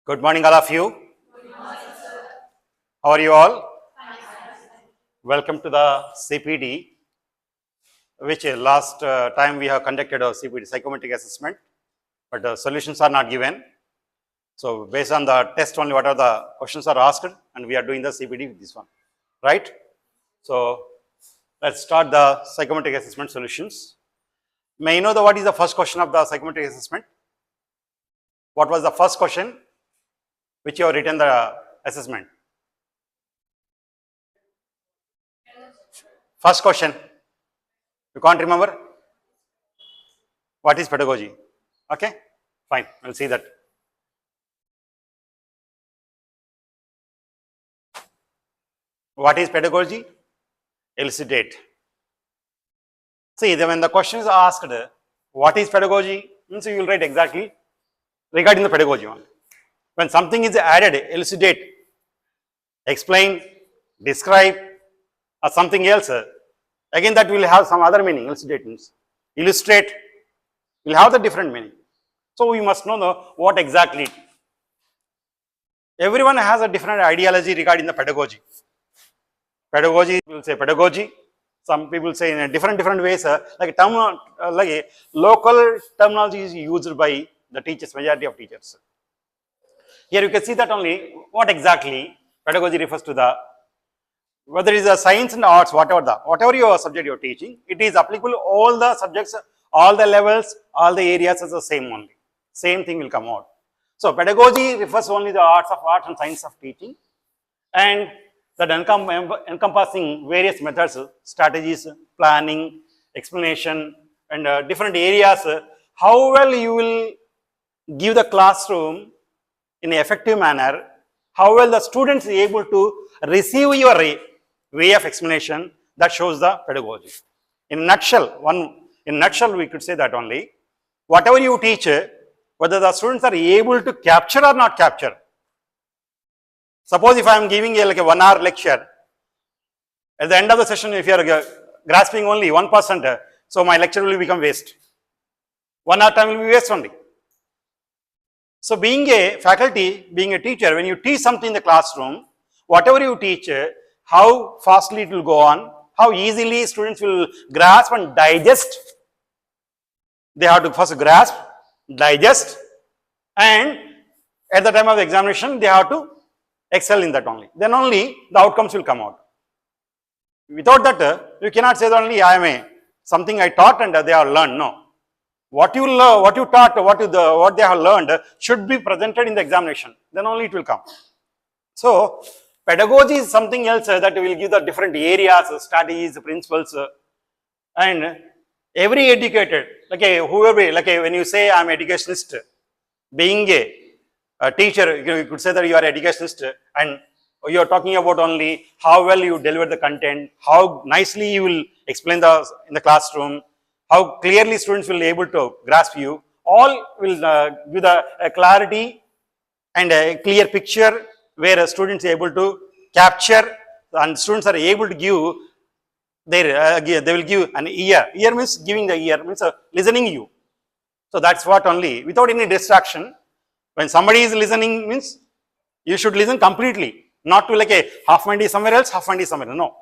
Good morning, all of you. Good morning, sir. How are you all? Fine, sir. Welcome to the CPD, which last time we have conducted a CPD psychometric assessment, but the solutions are not given. So based on the test only, what are the questions are asked, and we are doing the CPD with this one, right? So let's start the psychometric assessment solutions. May I know what is the first question of the psychometric assessment? What was the first question which you have written the assessment? First question. You can't remember? What is pedagogy? Okay, fine. We'll see that. What is pedagogy? Elucidate. See, when the question is asked, what is pedagogy? Means you will write exactly regarding the pedagogy one. When something is added, elucidate, explain, describe, or something else, again that will have some other meaning. Elucidate means illustrate, will have the different meaning. So we must know what exactly. Everyone has a different ideology regarding the pedagogy. Pedagogy, will say pedagogy. Some people say in a different ways, like a local terminology is used by the teachers, majority of teachers. Here you can see that only what exactly pedagogy refers to the, whether it is a science and arts, whatever your subject you are teaching, it is applicable all the subjects, all the levels, all the areas is the same only. Same thing will come out. So pedagogy refers only the arts and science of teaching, and that encompassing various methods, strategies, planning, explanation, and different areas, how well you will give the classroom in an effective manner, how well the students are able to receive your way of explanation, that shows the pedagogy. In a nutshell, we could say that only, whatever you teach, whether the students are able to capture or not capture. Suppose if I am giving like a 1 hour lecture, at the end of the session, if you are grasping only 1%, so my lecture will become waste. 1 hour time will be waste only. So being a faculty, being a teacher, when you teach something in the classroom, whatever you teach, how fastly it will go on, how easily students will grasp and digest. They have to first grasp, digest, and at the time of the examination, they have to excel in that only. Then only the outcomes will come out. Without that, you cannot say that only something I taught and they have learned. No. What you taught, what they have learned should be presented in the examination. Then only it will come. So pedagogy is something else that will give the different areas, strategies, principles, and every educated, like whoever, like when you say I am educationist, being a teacher, you could say that you are educationist, and you are talking about only how well you deliver the content, how nicely you will explain in the classroom, how clearly students will be able to grasp you. All will give a clarity and a clear picture where a students are able to capture, and students are able to give their, they will give an ear. Ear means giving the ear, means listening you. So that's what only, without any distraction. When somebody is listening means you should listen completely, not to like a half mind is somewhere else, half mind is somewhere else. No.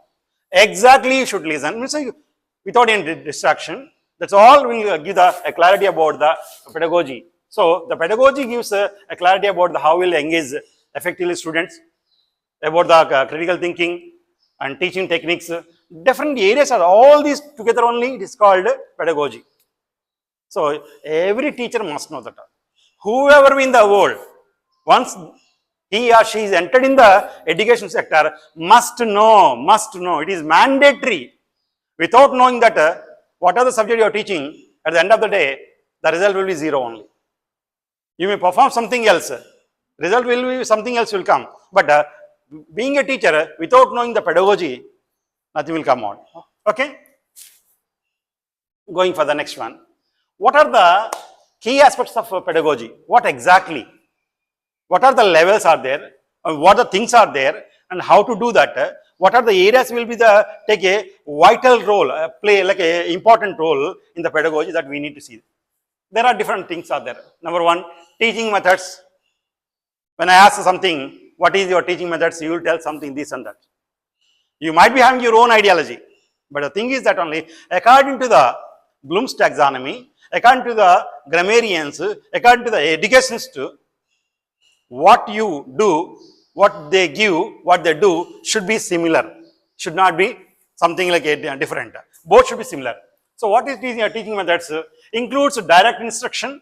Exactly you should listen, means without any distraction. That's all will give a clarity about the pedagogy. So the pedagogy gives a clarity about how will engage effectively students, about the critical thinking and teaching techniques. Different areas are all these together only, it is called pedagogy. So every teacher must know that. Whoever in the world, once he or she is entered in the education sector, must know, it is mandatory. Without knowing that, what are the subject you are teaching, at the end of the day, the result will be zero only. You may perform something else, result will be something else will come. But being a teacher, without knowing the pedagogy, nothing will come out. Okay? Going for the next one. What are the key aspects of pedagogy? What exactly? What are the levels are there? What the things are there? And how to do that? What are the areas will be take a vital role, play like a important role in the pedagogy that we need to see. There are different things are there. Number one, teaching methods. When I ask something, what is your teaching methods, you will tell something this and that. You might be having your own ideology, but the thing is that only according to the Bloom's taxonomy, according to the grammarians, according to the educationists, what you do, what they give, what they do should be similar, should not be something like a different. Both should be similar. So what is teaching methods? Includes direct instruction,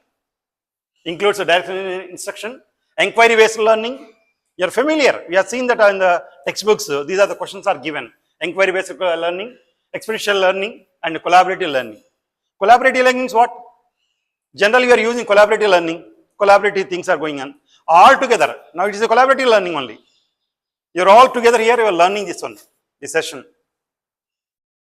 inquiry based learning. You are familiar. We have seen that in the textbooks. These are the questions are given. Inquiry based learning, experiential learning, and collaborative learning. Collaborative learning is what? Generally, we are using collaborative learning. Collaborative things are going on all together. Now it is a collaborative learning only. You are all together here. You are learning this one, this session,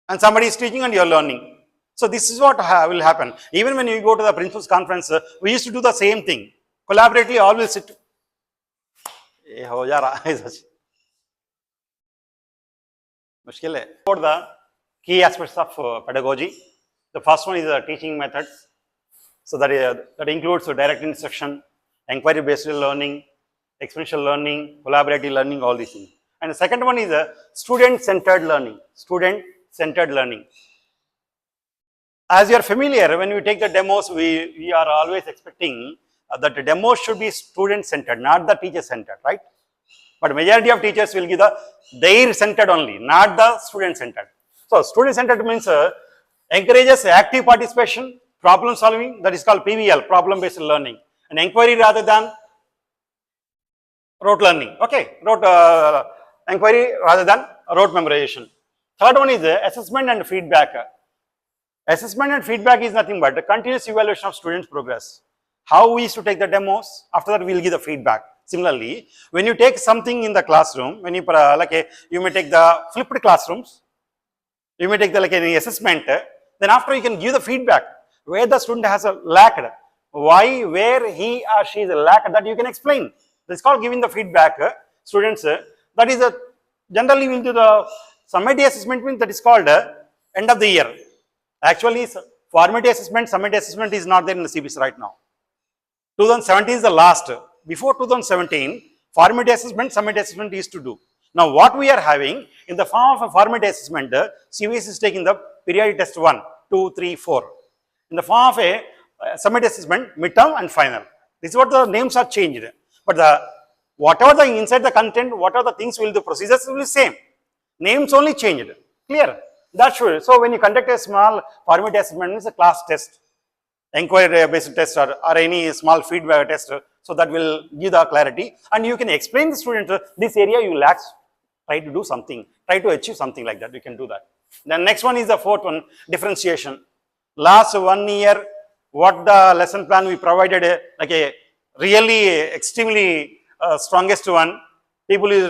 and somebody is teaching and you are learning. So this is what will happen. Even when you go to the principal's conference, we used to do the same thing. Collaboratively, all will sit. For the key aspects of pedagogy, the first one is the teaching methods. So that includes direct instruction, inquiry-based learning, experiential learning, collaborative learning, all these things. And the second one is student-centered learning. Student-centered learning. As you are familiar, when we take the demos, we are always expecting that the demos should be student-centered, not the teacher-centered, right? But majority of teachers will give their centered only, not the student-centered. So student-centered means encourages active participation, problem solving, that is called PBL, problem-based learning, and inquiry rather than rote learning. Okay, inquiry rather than rote memorization. Third one is assessment and feedback. Assessment and feedback is nothing but the continuous evaluation of students' progress. How we used to take the demos, after that we will give the feedback. Similarly, when you take something in the classroom, when you you may take the flipped classrooms, you may take the any assessment, then after you can give the feedback where the student has lacked, why, where he or she is lacked, that you can explain. That's called giving the feedback. Students, that is generally will do the summative assessment means that is called end of the year. Actually, formative assessment, summative assessment is not there in the CBC right now. 2017 is the last. Before 2017, formative assessment, summative assessment used to do. Now, what we are having in the form of a formative assessment, CBS is taking the periodic test 1, 2, 3, 4. In the form of a summative assessment, midterm and final. This is what the names are changed. But whatever the inside the content, whatever the things will the procedures will be same. Names only changed. Clear? That's sure. So when you conduct a small formative assessment, it's a class test, inquiry based test, or any small feedback test. So that will give the clarity, and you can explain the student this area you lack. Try to do something. Try to achieve something like that. You can do that. Then next one is the fourth one, differentiation. Last 1 year, what the lesson plan we provided, like a really extremely strongest one. People is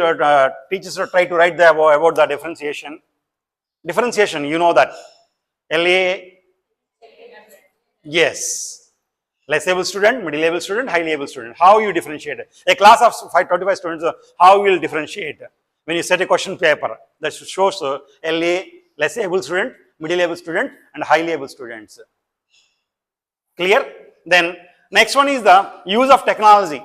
teachers try to write about the differentiation. Differentiation, you know that. LA, yes. Less able student, middle able student, highly able student. How you differentiate? A class of 25 students, how you will differentiate? When you set a question paper, that shows LA, less able student, middle able student, and highly able students. Clear? Then next one is the use of technology.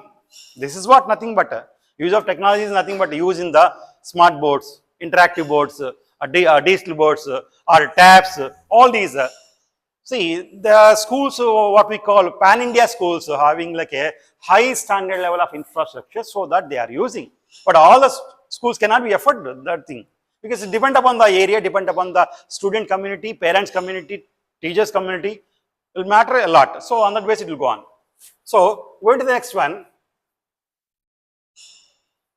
This is what nothing but use of technology is nothing but use in the smart boards, interactive boards, digital boards, or tabs, all these. See, the schools, what we call pan-India schools, having like a high standard level of infrastructure, so that they are using. But all the schools cannot be afforded that thing, because it depends upon the area, depend upon the student community, parents community, teachers community. It will matter a lot. So on that basis, it will go on. So going to the next one.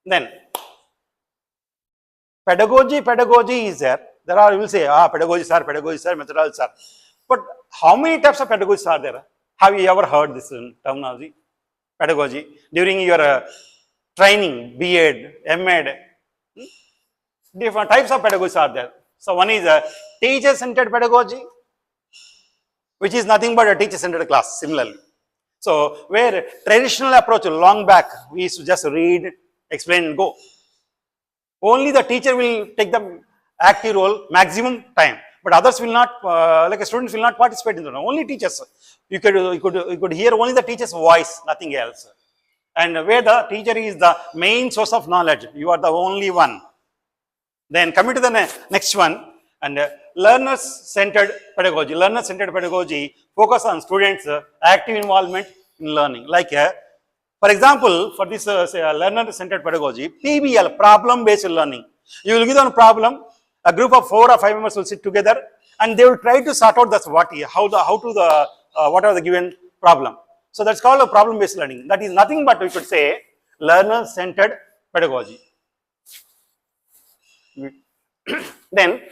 Then pedagogy is there. There are, you will say, pedagogy sir, methodology sir. But how many types of pedagogies are there? Have you ever heard this terminology? Pedagogy. During your training, B.Ed, M.Ed, different types of pedagogies are there. So one is a teacher-centered pedagogy, which is nothing but a teacher-centered class, similarly. So where traditional approach, long back, we used to just read, explain and go. Only the teacher will take the active role maximum time. But others will not, students will not participate in that. Only teachers. You could hear only the teacher's voice, nothing else. and where the teacher is the main source of knowledge. You are the only one. Then coming to the next one, and learner-centered pedagogy. Learner-centered pedagogy focus on students' active involvement in learning. Like, for example, for this learner-centered pedagogy, PBL, problem-based learning. You will give them a problem. A group of 4 or 5 members will sit together, and they will try to sort out what are the given problem. So that's called a problem-based learning. That is nothing but we could say learner-centered pedagogy. Then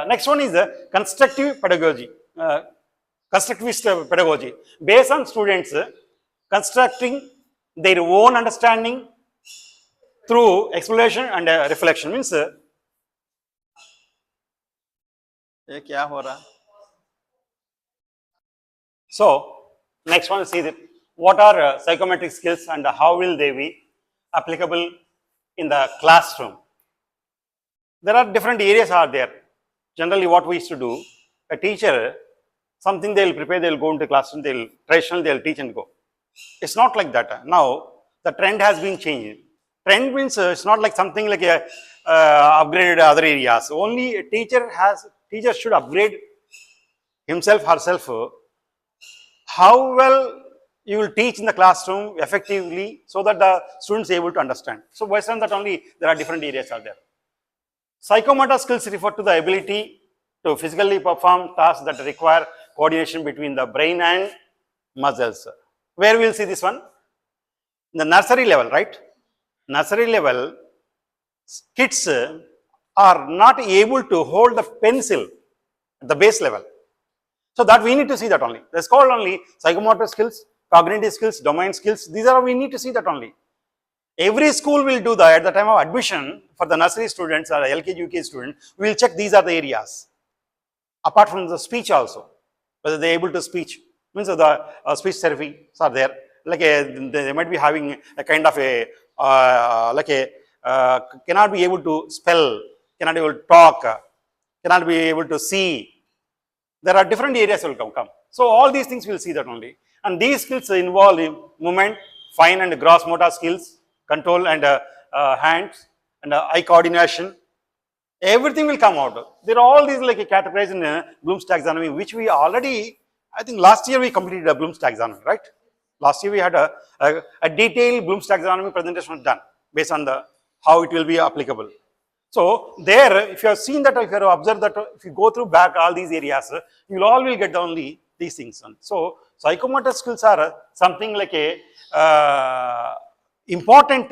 next one is constructive pedagogy. Constructivist pedagogy based on students constructing their own understanding through exploration and reflection. Means so next one is what are psychometric skills and how will they be applicable in the classroom. There are different areas are there. Generally what we used to do, a teacher, something they will prepare, they will go into classroom, traditionally they will teach and go. It's not like that. Now the trend has been changed. Trend means it's not like something like a upgraded other areas. Only a teacher should upgrade himself, herself. How well you will teach in the classroom effectively so that the students are able to understand. So based on that only there are different areas are there. Psychomotor skills refer to the ability to physically perform tasks that require coordination between the brain and muscles. Where we will see this one? In the nursery level, right? Nursery level, kids are not able to hold the pencil at the base level. So that we need to see that only. That's called only psychomotor skills, cognitive skills, domain skills. These are we need to see that only. Every school will do that at the time of admission for the nursery students or LKG, UKG students. We will check these are the areas. Apart from the speech also, whether they are able to speech. Means the speech therapies are there. Like they might be having a kind of a cannot be able to spell, cannot be able to talk, cannot be able to see. There are different areas will come. So all these things we'll see that only. And these skills involve movement, fine and gross motor skills, control and hands and eye coordination. Everything will come out. There are all these like categorized in Bloom's taxonomy, which we already, I think last year we completed a Bloom's taxonomy, right? Last year we had a detailed Bloom's taxonomy presentation done based on how it will be applicable. So there, if you have seen that, if you have observed that, if you go through back all these areas, you will all will get only these things. So psychomotor skills are something like a important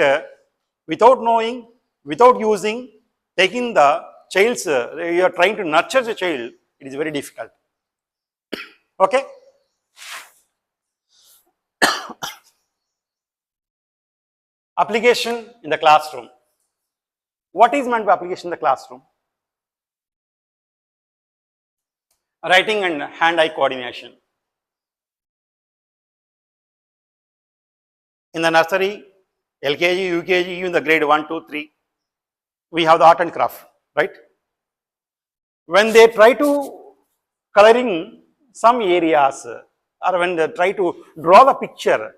without knowing, without using, taking the child's, you are trying to nurture the child, it is very difficult. Okay? Application in the classroom. What is meant by application in the classroom? Writing and hand-eye coordination. In the nursery, LKG, UKG, in the grade 1, 2, 3, we have the art and craft, right? When they try to coloring some areas or when they try to draw the picture,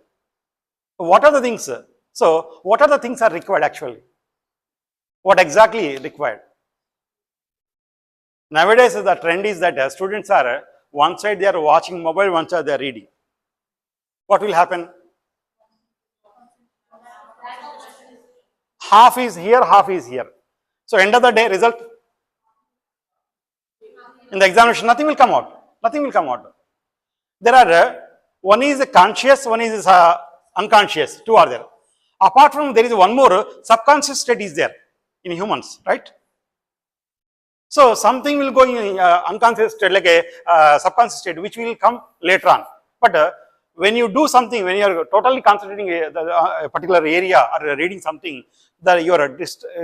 what are the things? So, what are the things are required actually? What exactly required? Nowadays, the trend is that students are, one side they are watching mobile, one side they are reading. What will happen? Half is here, half is here. So, end of the day, result? In the examination, nothing will come out. Nothing will come out. There are, one is conscious, one is unconscious, two are there. Apart from there is one more, subconscious state is there in humans, right? So something will go in unconscious state, like a subconscious state, which will come later on. But when you do something, when you are totally concentrating a particular area or reading something, that you are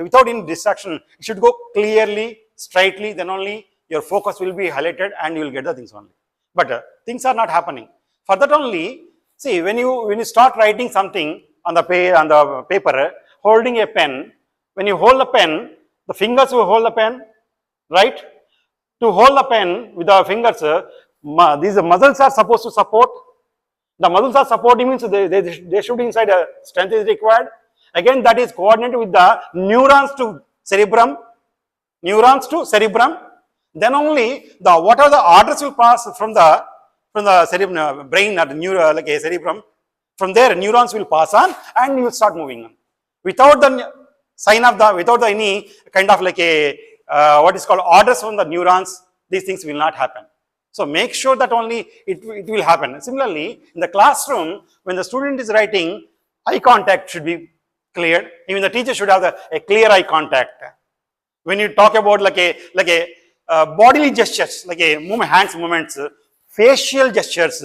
without any distraction, it should go clearly, straightly, then only your focus will be highlighted and you will get the things only. But things are not happening. For that only, see, when you start writing something on the paper, holding a pen, when you hold the pen, the fingers will hold the pen, right? To hold the pen with the fingers, these muscles are supposed to support. The muscles are supporting means they should be inside. Strength is required. Again, that is coordinated with the neurons to cerebrum. Neurons to cerebrum. Then only what are the orders will pass from the cerebrum, brain or the like a cerebrum. From there, neurons will pass on, and you will start moving on. Without the sign of without any kind of like a what is called orders from the neurons, these things will not happen. So make sure that only it will happen. Similarly, in the classroom, when the student is writing, eye contact should be cleared. Even the teacher should have a clear eye contact. When you talk about like a bodily gestures, like a hands movements, facial gestures,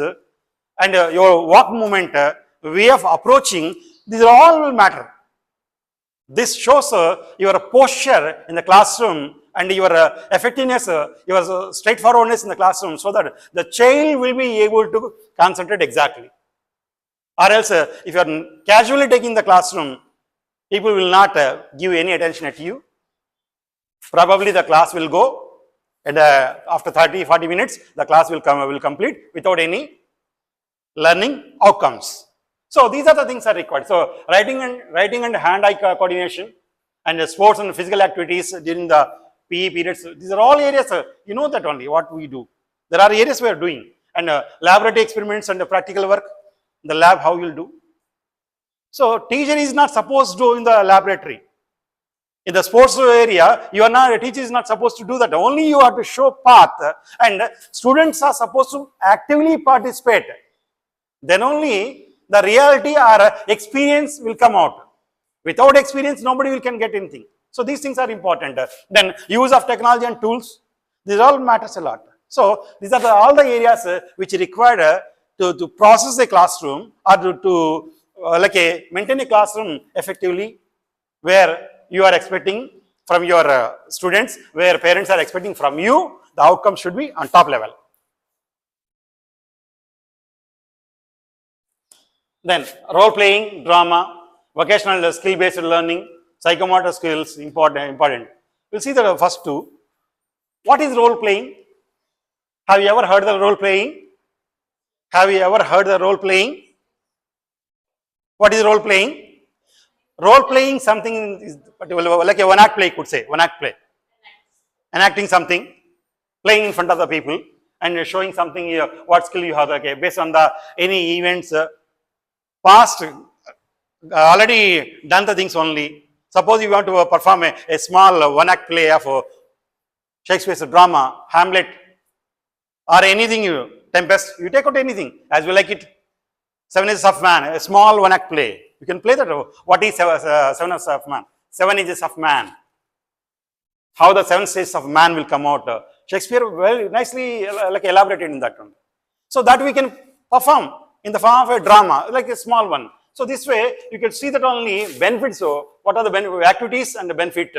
and your walk movement, way of approaching, these all will matter. This shows your posture in the classroom and your effectiveness, your straightforwardness in the classroom, so that the child will be able to concentrate exactly. Or else, if you are casually taking the classroom, people will not give any attention at you. Probably the class will go, and after 30-40 minutes, the class will complete without any learning outcomes. So these are the things that are required. So writing and hand-eye coordination, and sports and physical activities during the PE periods. These are all areas, you know that only what we do. There are areas we are doing, and laboratory experiments and practical work in the lab, how you will do. So teacher is not supposed to do in the laboratory. In the sports area, a teacher is not supposed to do that. Only you have to show path, and students are supposed to actively participate. Then only the reality or experience will come out. Without experience, nobody can get anything. So these things are important. Then use of technology and tools, these all matters a lot. So these are all the areas which require to process a classroom, or to maintain a classroom effectively, where you are expecting from your students, where parents are expecting from you, the outcome should be on top level. Then role playing, drama, vocational skill based learning, psychomotor skills, important. We'll see the first two. What is role playing? Have you ever heard the role playing? Have you ever heard the role playing? What is role playing? Role playing something is like a one act play, could say, one act play. Enacting something, playing in front of the people, and showing something, what skill you have, based on any events, past, already done the things only. Suppose you want to perform a small one act play of Shakespeare's drama, Hamlet, or anything, Tempest, you take out anything as you like it. 7 Ages of Man, a small one act play. You can play that. What is 7 Ages of Man? 7 Ages of Man. How the 7 stages of man will come out. Shakespeare well nicely elaborated in that one. So that we can perform in the form of a drama, like a small one. So this way you can see that only benefits. So what are the activities and the benefit,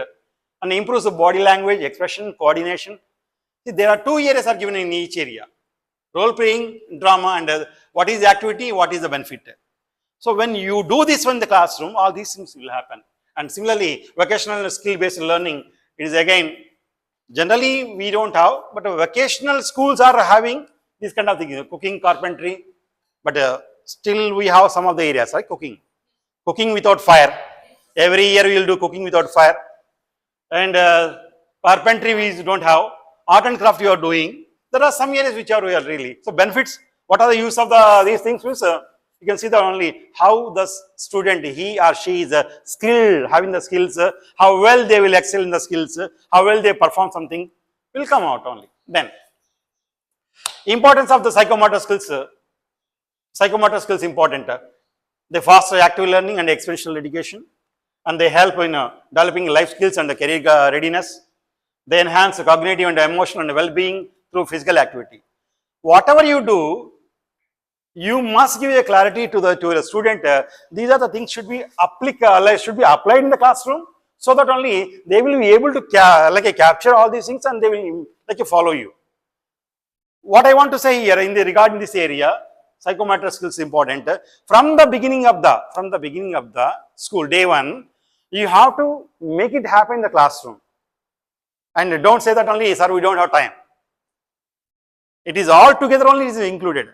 and improves the body language, expression, coordination. See, there are 2 areas are given in each area. Role playing, drama, and what is the activity, what is the benefit. So when you do this in the classroom, all these things will happen. And similarly, vocational skill based learning, it is again, generally we don't have, but vocational schools are having this kind of thing, cooking, carpentry, but still we have some of the areas, like cooking without fire. Every year we will do cooking without fire. And carpentry we don't have. Art and craft you are doing. There are some areas which are really. So benefits, what are the use of these things? You can see that only how the student, he or she is skilled, having the skills, how well they will excel in the skills, how well they perform something will come out only. Then, importance of the psychomotor skills. Psychomotor skills important. They foster active learning and experiential education, and they help in developing life skills and the career readiness. They enhance cognitive and emotional and well-being through physical activity. Whatever you do, you must give a clarity to the student. These are the things should be applied in the classroom, so that only they will be able to capture all these things, and they will follow you. What I want to say here regarding this area, psychometric skills important. From the beginning of the school, day 1, you have to make it happen in the classroom. And don't say that only, sir, we don't have time. It is all together only is included.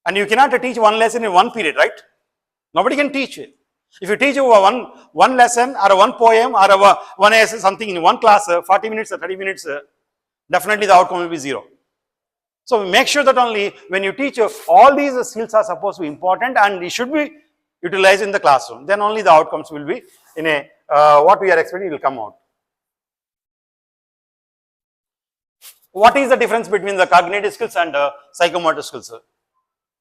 And you cannot teach one lesson in one period, right? Nobody can teach it. If you teach one lesson or one poem or one essay, something in one class, 40 minutes or 30 minutes, definitely the outcome will be zero. So make sure that only when you teach, all these skills are supposed to be important and it should be utilized in the classroom. Then only the outcomes will be in a, what we are expecting will come out. What is the difference between the cognitive skills and psychomotor skills?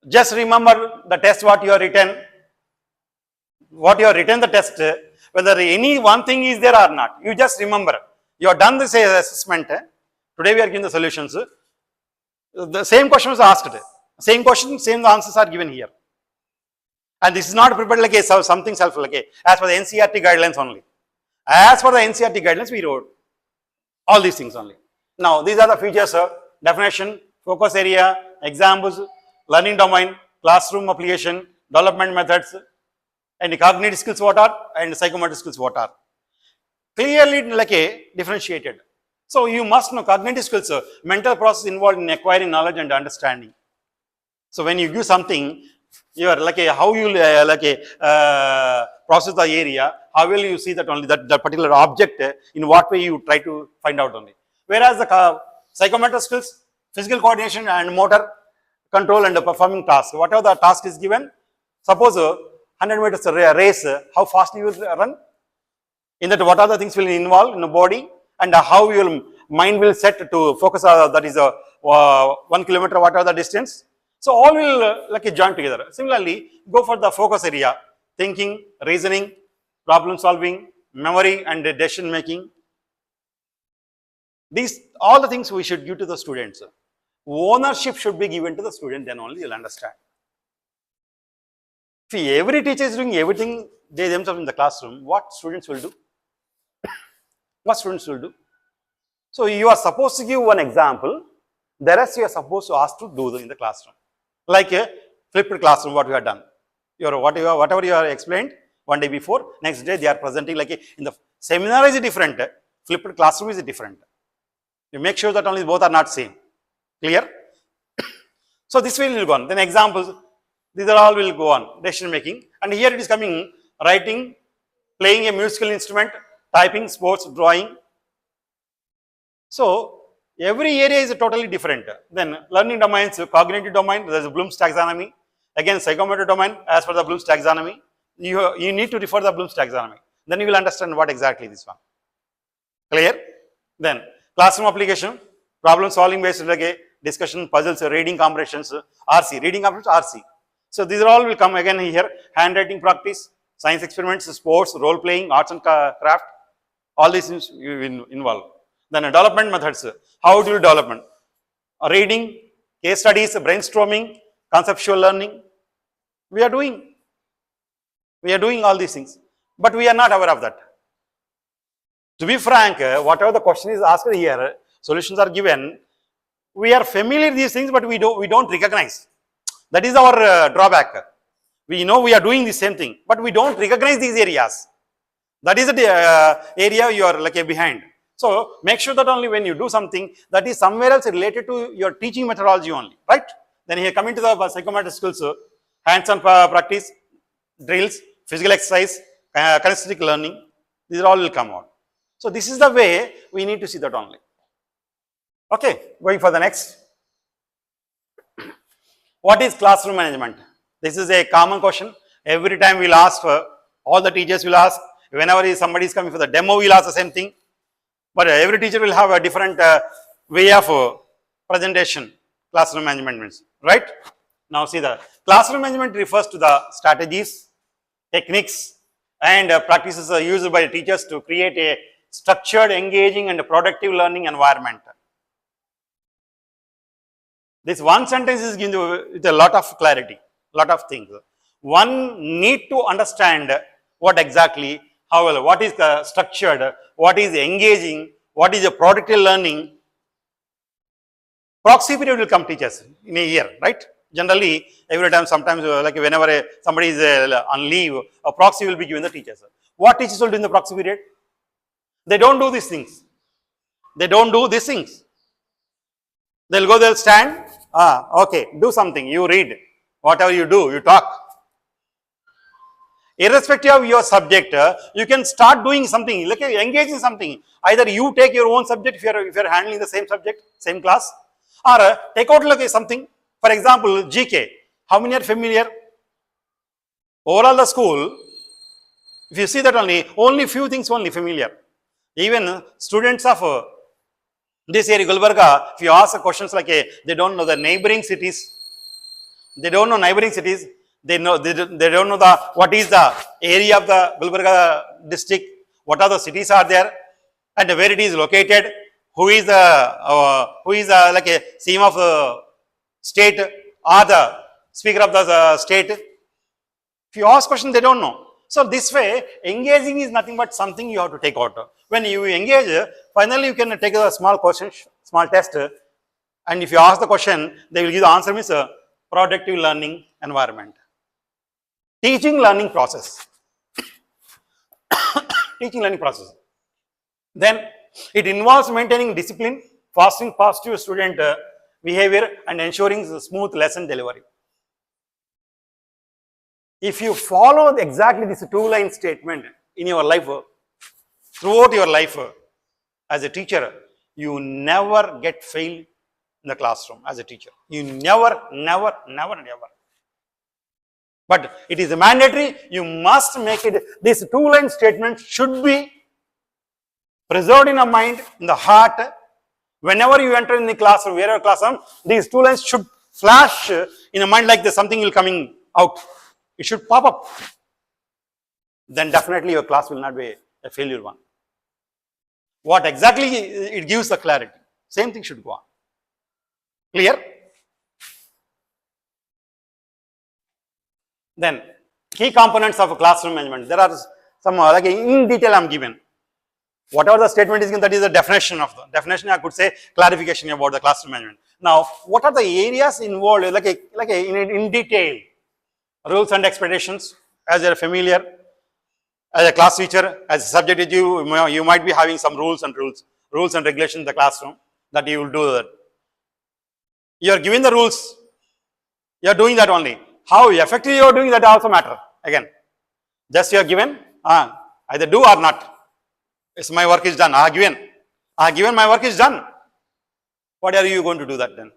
Just remember the test what you have written. What you have written the test, whether any one thing is there or not. You just remember. You have done this assessment. Today we are giving the solutions. The same question was asked. Same question, same answers are given here. And this is not prepared like a something self like a, as per the NCERT guidelines only. As per the NCERT guidelines, we wrote all these things only. Now, these are the features, definition, focus area, examples, learning domain, classroom application, development methods, and cognitive skills what are, and psychomotor skills what are. Clearly like a differentiated. So you must know cognitive skills, mental process involved in acquiring knowledge and understanding. So when you give something, you are like a, how you process the area, how will you see that only that particular object, in what way you try to find out only. Whereas the psychomotor skills, physical coordination and motor control and performing task. Whatever the task is given, suppose 100 meters race, how fast you will run, in that what are the things will involve in the body and how your mind will set to focus, that is 1 kilometer, whatever the distance. So all will like join together. Similarly, go for the focus area, thinking, reasoning, problem solving, memory and decision making. These, all the things we should give to the students. Ownership should be given to the student, then only you'll understand. See, every teacher is doing everything they themselves in the classroom. What students will do? What students will do? So you are supposed to give one example. The rest you are supposed to ask to do in the classroom. Like a flipped classroom, what we have done. Whatever you have explained one day before, next day they are presenting like in the seminar is different. Flipped classroom is different. You make sure that only both are not same. Clear? So this way will go on. Then examples. These are all will go on, decision making. And here it is coming, writing, playing a musical instrument, typing, sports, drawing. So, every area is totally different. Then learning domains, cognitive domain, there is Bloom's taxonomy. Again, psychomotor domain, as per the Bloom's taxonomy. You need to refer the Bloom's taxonomy. Then you will understand what exactly this one. Clear? Then, classroom application, problem solving based like a discussion, puzzles, reading comprehensions, RC, reading comprehensions, RC. So these are all will come again here, handwriting practice, science experiments, sports, role playing, arts and craft, all these things you will involve. Then development methods, how do you development? Reading, case studies, brainstorming, conceptual learning. We are doing all these things, but we are not aware of that. To be frank, whatever the question is asked here, solutions are given, we are familiar with these things, but we don't recognize. That is our drawback. We know we are doing the same thing, but we don't recognize these areas. That is the area you are like behind. So make sure that only when you do something, that is somewhere else related to your teaching methodology only, right? Then here coming to the psychomotor skills, hands-on practice, drills, physical exercise, kinesthetic learning, these all will come out. So this is the way we need to see that only. Okay, going for the next. What is classroom management? This is a common question. Every time we'll ask, all the teachers will ask, whenever somebody is coming for the demo, we'll ask the same thing. But every teacher will have a different way of presentation, classroom management means, right? Now see, the classroom management refers to the strategies, techniques and practices used by teachers to create a structured, engaging and productive learning environment. This one sentence is given with a lot of clarity, lot of things. One need to understand what exactly, how, what is structured, what is engaging, what is a productive learning. Proxy period will come teach us in a year, right? Generally, every time, sometimes like whenever somebody is on leave, a proxy will be given the teachers. What teachers will do in the proxy period? They don't do these things. They don't do these things. They'll go, they'll stand, okay, do something, you read. Whatever you do, you talk. Irrespective of your subject, you can start doing something, like engage in something. Either you take your own subject if you're handling the same subject, same class, or take out like something. For example, GK. How many are familiar? Overall, the school, if you see that only few things only familiar. Even students of this area, Gulbarga, if you ask questions like they don't know the neighboring cities, they don't know neighboring cities. They don't know what is the area of the Gulbarga district, what are the cities are there, and where it is located, who is like a CM of the state or the speaker of the state. If you ask questions, they don't know. So this way, engaging is nothing but something you have to take out. When you engage, finally you can take a small question, small test, and if you ask the question, they will give the answer means productive learning environment. Teaching learning process. Teaching learning process. Then it involves maintaining discipline, fostering positive student behavior, and ensuring smooth lesson delivery. If you follow exactly this two-line statement in your life, throughout your life as a teacher, you never get failed in the classroom as a teacher. You never. But it is mandatory, you must make it, this two-line statement should be preserved in your mind, in the heart. Whenever you enter in the classroom, wherever classroom, these two lines should flash in your mind like this, something will coming out. It should pop up. Then definitely your class will not be a failure one. What exactly it gives the clarity. Same thing should go on. Clear? Then, key components of classroom management. There are some, like in detail I am given. Whatever the statement is given, that is the definition of the definition. I could say clarification about the classroom management. Now, what are the areas involved, in detail? Rules and expectations, as you are familiar, as a class teacher, as a subject, you might be having some rules and regulations in the classroom that you will do that. You are giving the rules, you are doing that only. How effectively you are doing that also matter. Again, just you are given, either do or not. Yes, my work is done. Given my work is done. What are you going to do that then?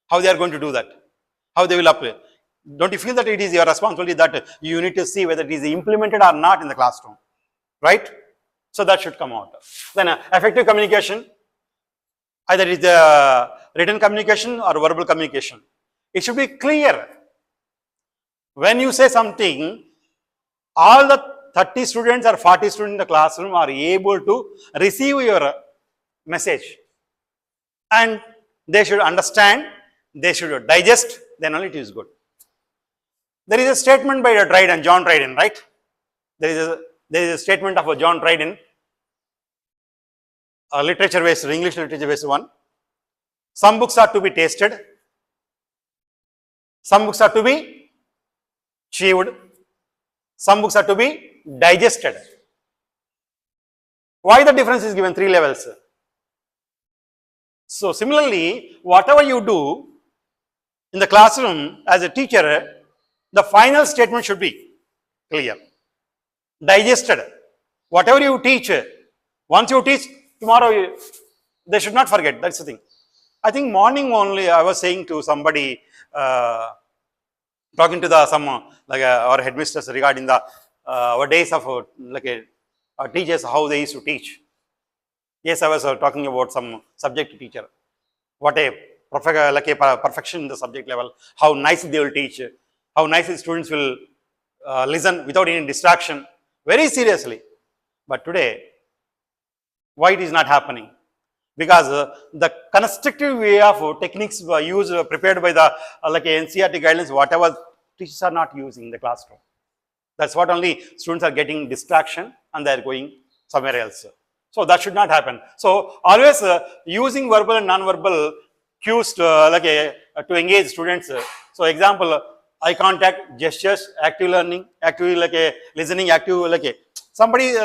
How they are going to do that? How they will apply? Don't you feel that it is your responsibility that you need to see whether it is implemented or not in the classroom, right? So that should come out. Then effective communication, either it is written communication or verbal communication. It should be clear. When you say something, all the 30 students or 40 students in the classroom are able to receive your message. And they should understand, they should digest, then only it is good. There is a statement by John Dryden, right? There is a statement of John Dryden, literature based, English literature based one. Some books are to be tasted, some books are to be chewed, some books are to be digested. Why the difference is given 3 levels? So similarly, whatever you do in the classroom as a teacher, the final statement should be clear, digested. Whatever you teach, once you teach, tomorrow they should not forget. That's the thing. I think morning only I was saying to somebody, talking to our headmistress regarding the our days of our teachers, how they used to teach. Yes, I was talking about some subject teacher. What a perfection in the subject level. How nice they will teach. How nice the students will listen without any distraction. Very seriously. But today, why it is not happening? Because the constructive way of techniques were used, prepared by the NCERT guidelines, whatever teachers are not using in the classroom. That's what only students are getting distraction and they are going somewhere else. So that should not happen. So always using verbal and non-verbal cues to engage students. So example, eye contact, gestures, active learning, active listening, active somebody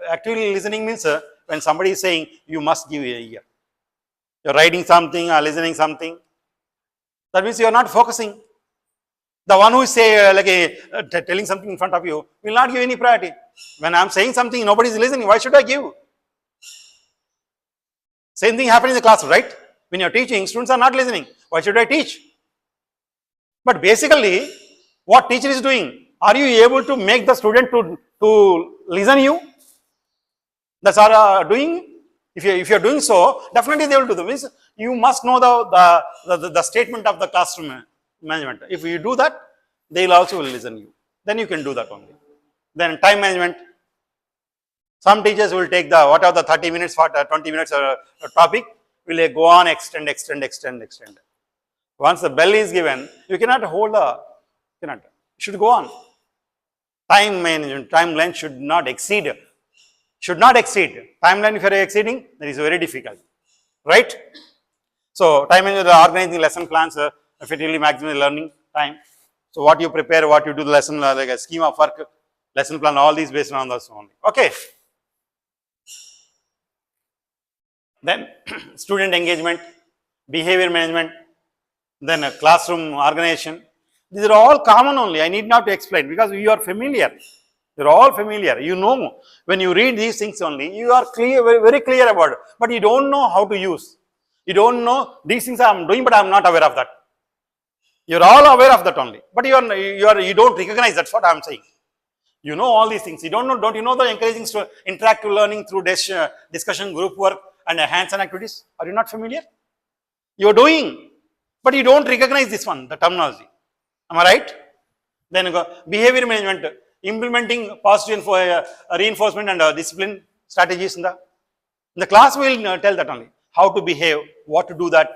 actively listening means when somebody is saying you must give a ear. You're writing something or listening something. That means you are not focusing. The one who is telling something in front of you will not give any priority. When I am saying something, nobody is listening. Why should I give? Same thing happened in the classroom, right? When you are teaching, students are not listening. Why should I teach? But basically, what teacher is doing, are you able to make the student to listen you? That's our doing. If you are doing so, definitely they will do the means. You must know the statement of the classroom management. If you do that, they will also listen you. Then you can do that only. Then time management. Some teachers will take whatever the 30 minutes, 20 minutes topic, will go on extend. Once the bell is given, you cannot hold should go on. Time management, timeline should not exceed. Timeline, if you are exceeding, that is very difficult, right? So, time management, organizing lesson plans, effectively maximize learning time. So, what you prepare, what you do the lesson, like a scheme of work, lesson plan, all these based on this only. Okay. Then, student engagement, behavior management, then classroom organization. These are all common only. I need not to explain because you are familiar. You're all familiar. You know when you read these things only, you are clear, very clear about it. But you don't know how to use. You don't know these things I am doing, but I am not aware of that. You're all aware of that only. But you don't recognize. That's what I am saying. You know all these things. You don't know. Don't you know the encouraging interactive learning through discussion, group work, and hands-on activities? Are you not familiar? You're doing, but you don't recognize this one, the terminology. Am I right? Then behavior management, implementing positive reinforcement and discipline strategies in the class. We will tell that only how to behave, what to do that,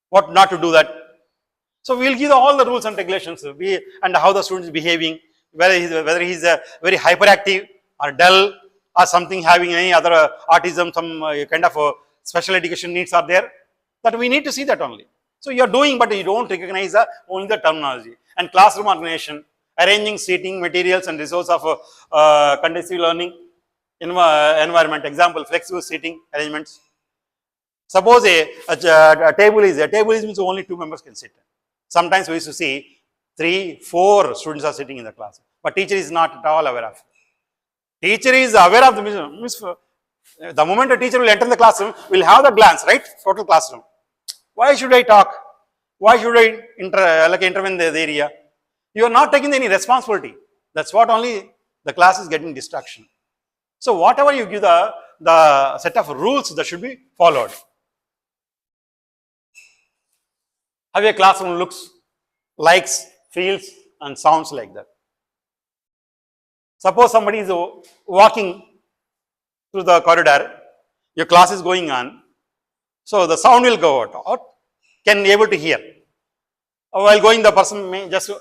what not to do that. So we will give all the rules and regulations and how the student is behaving, whether he is very hyperactive or dull or something having any other autism, some kind of special education needs are there. That we need to see that only. So you are doing, but you don't recognize only the terminology. And classroom organization, arranging seating, materials and resources of continuous learning environment. Example, flexible seating arrangements. Suppose a table is means only 2 members can sit. Sometimes we used to see 3, 4 students are sitting in the class, but teacher is not at all aware of. Teacher is aware of the moment a teacher will enter the classroom, will have the glance, right? Total classroom. Why should I talk? Why should I intervene in the area? You are not taking any responsibility. That's what only the class is getting distraction. So whatever you give the set of rules that should be followed. How a classroom looks, likes, feels and sounds like that. Suppose somebody is walking through the corridor, your class is going on, so the sound will go out, or can be able to hear. While going, the person may just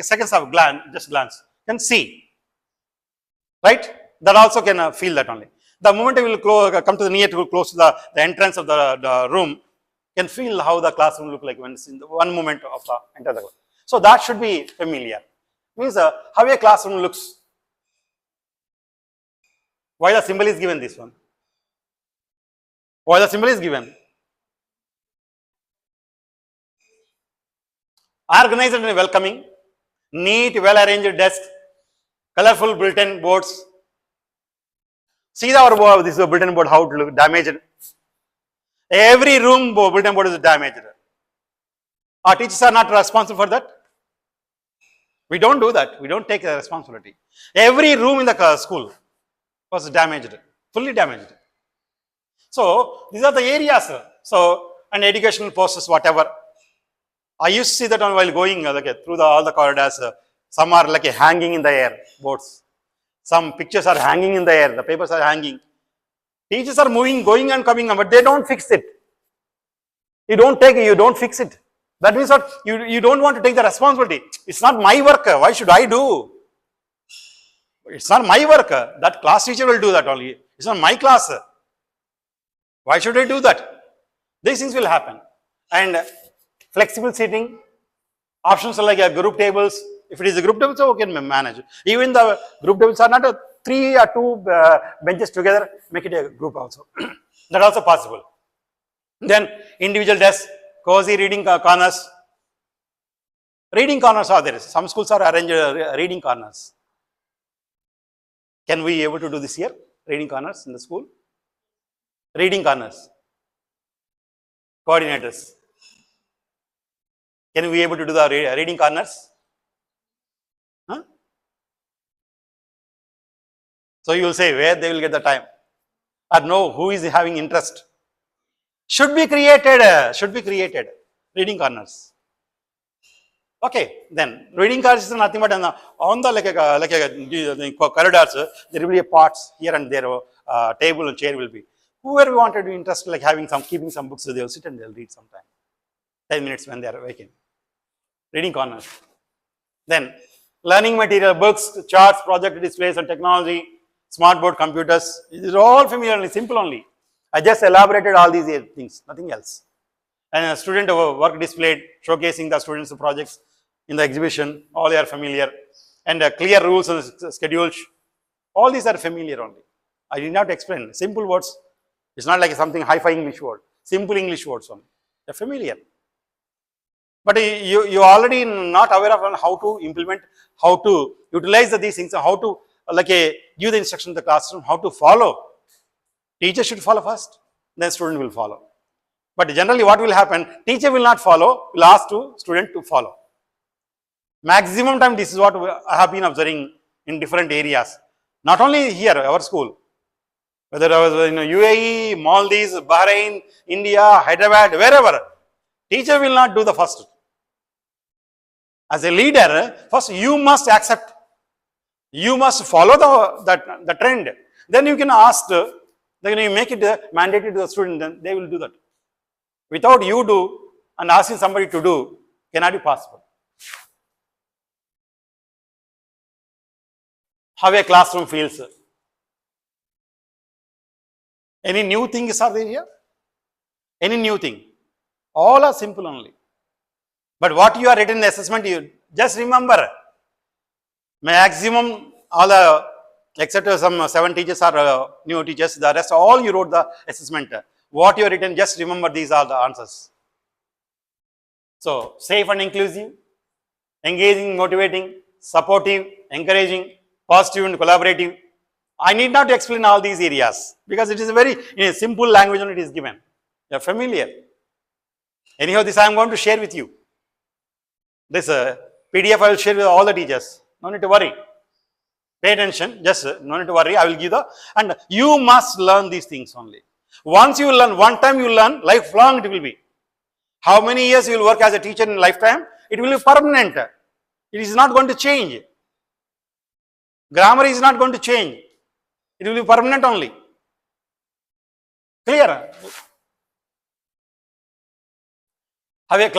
seconds of glance, can see, right? That also can feel that only. The moment you will come to the near to close to the entrance of the room, can feel how the classroom look like when it's in the one moment of the enter the class. So that should be familiar. Means how a classroom looks. Why the symbol is given this one? Why the symbol is given? Organized and welcoming, neat, well-arranged desks, colorful bulletin boards. See this bulletin board, how it looks damaged. Every room bulletin board is damaged. Our teachers are not responsible for that. We don't do that. We don't take the responsibility. Every room in the school was damaged, fully damaged. So these are the areas. So and educational process, whatever. I used to see that while going through all the corridors. Some are hanging in the air, boards. Some pictures are hanging in the air. The papers are hanging. Teachers are moving, going and coming, but they don't fix it. You don't fix it. That means what you don't want to take the responsibility. It's not my work. Why should I do? It's not my work. That class teacher will do that only. It's not my class. Why should I do that? These things will happen. And flexible seating, options are like group tables. If it is a group table, so we can manage. Even the group tables are not 3 or 2 benches together, make it a group also. That also possible. Then individual desks, cozy reading corners, Reading corners are there. Some schools are arranged reading corners. Can we able to do this here? Reading corners in the school? Reading corners. Coordinators. Can we able to do the reading corners? Huh? So you will say where they will get the time. Or no, who is having interest? Should be created. Reading corners. Okay, then reading corners is nothing but on the like a corridors, there will be a pots here and there, table and chair will be. Whoever wanted to interest like keeping some books, they will sit and they will read sometime. 10 minutes when they are waking. Reading corners. Then learning material, books, charts, project displays and technology, smart board computers. It is all familiar, simple only. I just elaborated all these things, nothing else. And a student work displayed, showcasing the students' projects in the exhibition, all they are familiar. And clear rules and schedules, all these are familiar only. I did not explain, simple words. It's not like something hi-fi English word, simple English words only. They're familiar. But you already not aware of how to implement, how to utilize these things, how to give the instruction in the classroom, how to follow. Teacher should follow first, then student will follow. But generally what will happen, teacher will not follow, will ask to student to follow. Maximum time this is what I have been observing in different areas. Not only here, our school. Whether I was in UAE, Maldives, Bahrain, India, Hyderabad, wherever. Teacher will not do the first. As a leader, first you must accept. You must follow the trend. Then you can ask, then you make it mandated to the student, then they will do that. Without you do and asking somebody to do, cannot be possible. How a classroom feels. Any new things are there here? Any new thing? All are simple only. But what you are written in the assessment, you just remember, maximum all the, except some 7 teachers are new teachers, the rest all you wrote the assessment. What you are written, just remember these are the answers. So, safe and inclusive, engaging, motivating, supportive, encouraging, positive and collaborative. I need not explain all these areas because it is a very simple language and it is given. You are familiar. Anyhow, this I am going to share with you. This PDF I will share with all the teachers. No need to worry. Pay attention. Just no need to worry. I will give and you must learn these things only. Once you learn, one time you learn, lifelong it will be. How many years you will work as a teacher in lifetime? It will be permanent. It is not going to change. Grammar is not going to change. It will be permanent only. Clear? How a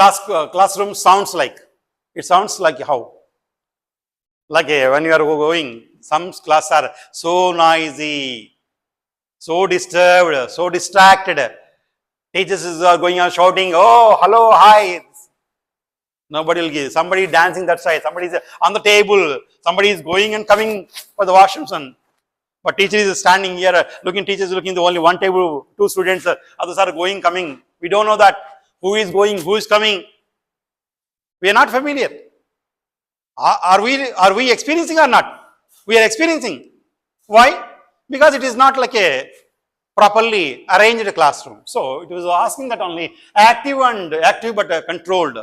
classroom sounds like? It sounds like how? Like when you are going, some classes are so noisy, so disturbed, so distracted. Teachers are going on shouting, oh, hello, hi. Nobody will give. Somebody dancing that side, somebody is on the table, somebody is going and coming for the washrooms. But teacher is standing here, teachers looking the only one table, 2 students, others are going, coming. We don't know that. Who is going, who is coming? We are not familiar. Are we experiencing or not? We are experiencing. Why? Because it is not like a properly arranged classroom. So it was asking that only active but controlled.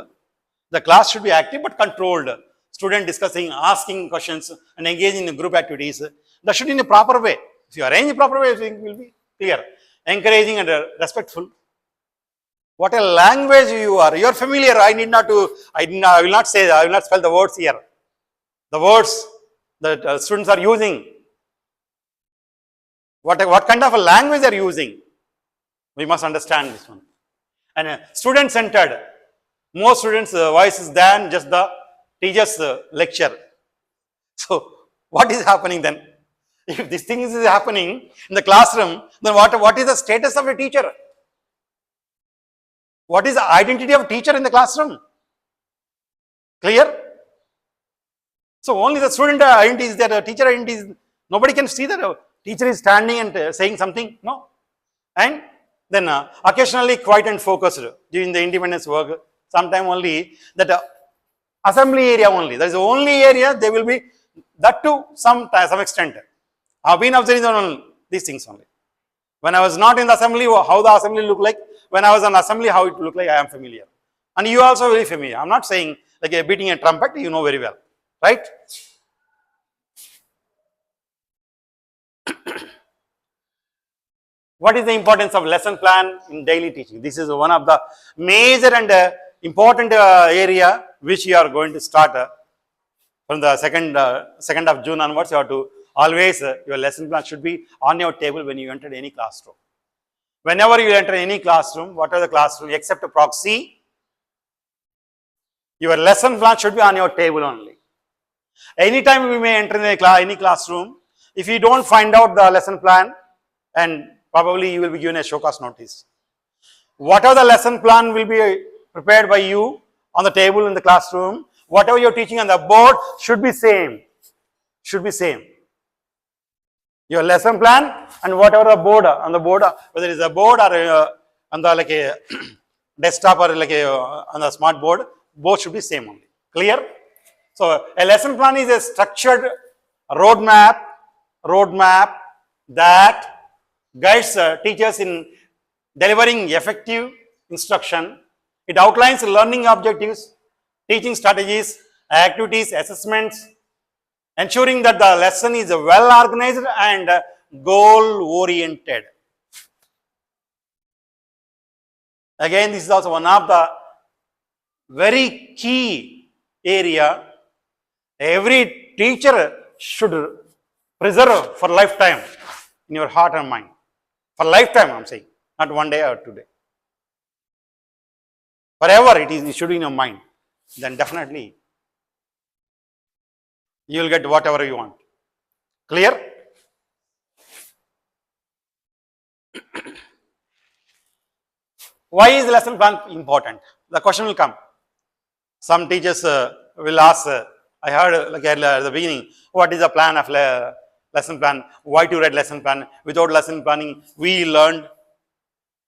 The class should be active but controlled. Student discussing, asking questions and engaging in group activities. That should be in a proper way. If you arrange in a proper way, it will be clear. Encouraging and respectful. What a language you are. You are familiar. I will not spell the words here. The words that students are using. What kind of a language they are using? We must understand this one. And student-centered. More students' voices than just the teacher's lecture. So, what is happening then? If this thing is happening in the classroom, then what is the status of a teacher? What is the identity of teacher in the classroom? Clear? So only the student identity is there, teacher identity is, nobody can see that teacher is standing and saying something, no. And then occasionally quiet and focused during the independence work, sometime only that Assembly area only. That is the only area they will be, that to some extent. I have been observing on these things only. When I was not in the assembly, how the assembly looked like. When I was in assembly, how it looked like, I am familiar. And you are also very familiar. I am not saying like beating a trumpet, you know very well. Right? What is the importance of lesson plan in daily teaching? This is one of the major and important area which you are going to start from the 2nd of June onwards. You have to always, your lesson plan should be on your table when you enter any classroom. Whenever you enter any classroom, whatever the classroom, except a proxy, your lesson plan should be on your table only. Anytime we may enter in any classroom, if you don't find out the lesson plan, and probably you will be given a show cause notice. Whatever the lesson plan will be prepared by you on the table in the classroom, whatever you're teaching on the board should be same. Should be same. Your lesson plan and whatever the board on the board, whether it's a board or on the like a desktop or like a on the smart board, both should be same only. Clear? So a lesson plan is a structured roadmap that guides teachers in delivering effective instruction. It outlines learning objectives, teaching strategies, activities, assessments, ensuring that the lesson is well organized and goal oriented. Again, this is also one of the very key area every teacher should preserve for lifetime in your heart and mind. For lifetime, I am saying, not one day or 2 days. Forever it should be in your mind. Then definitely you will get whatever you want. Clear? Why is lesson plan important? The question will come. Some teachers will ask, I heard like at the beginning, what is the plan of lesson plan? Why to write lesson plan? Without lesson planning, we learned.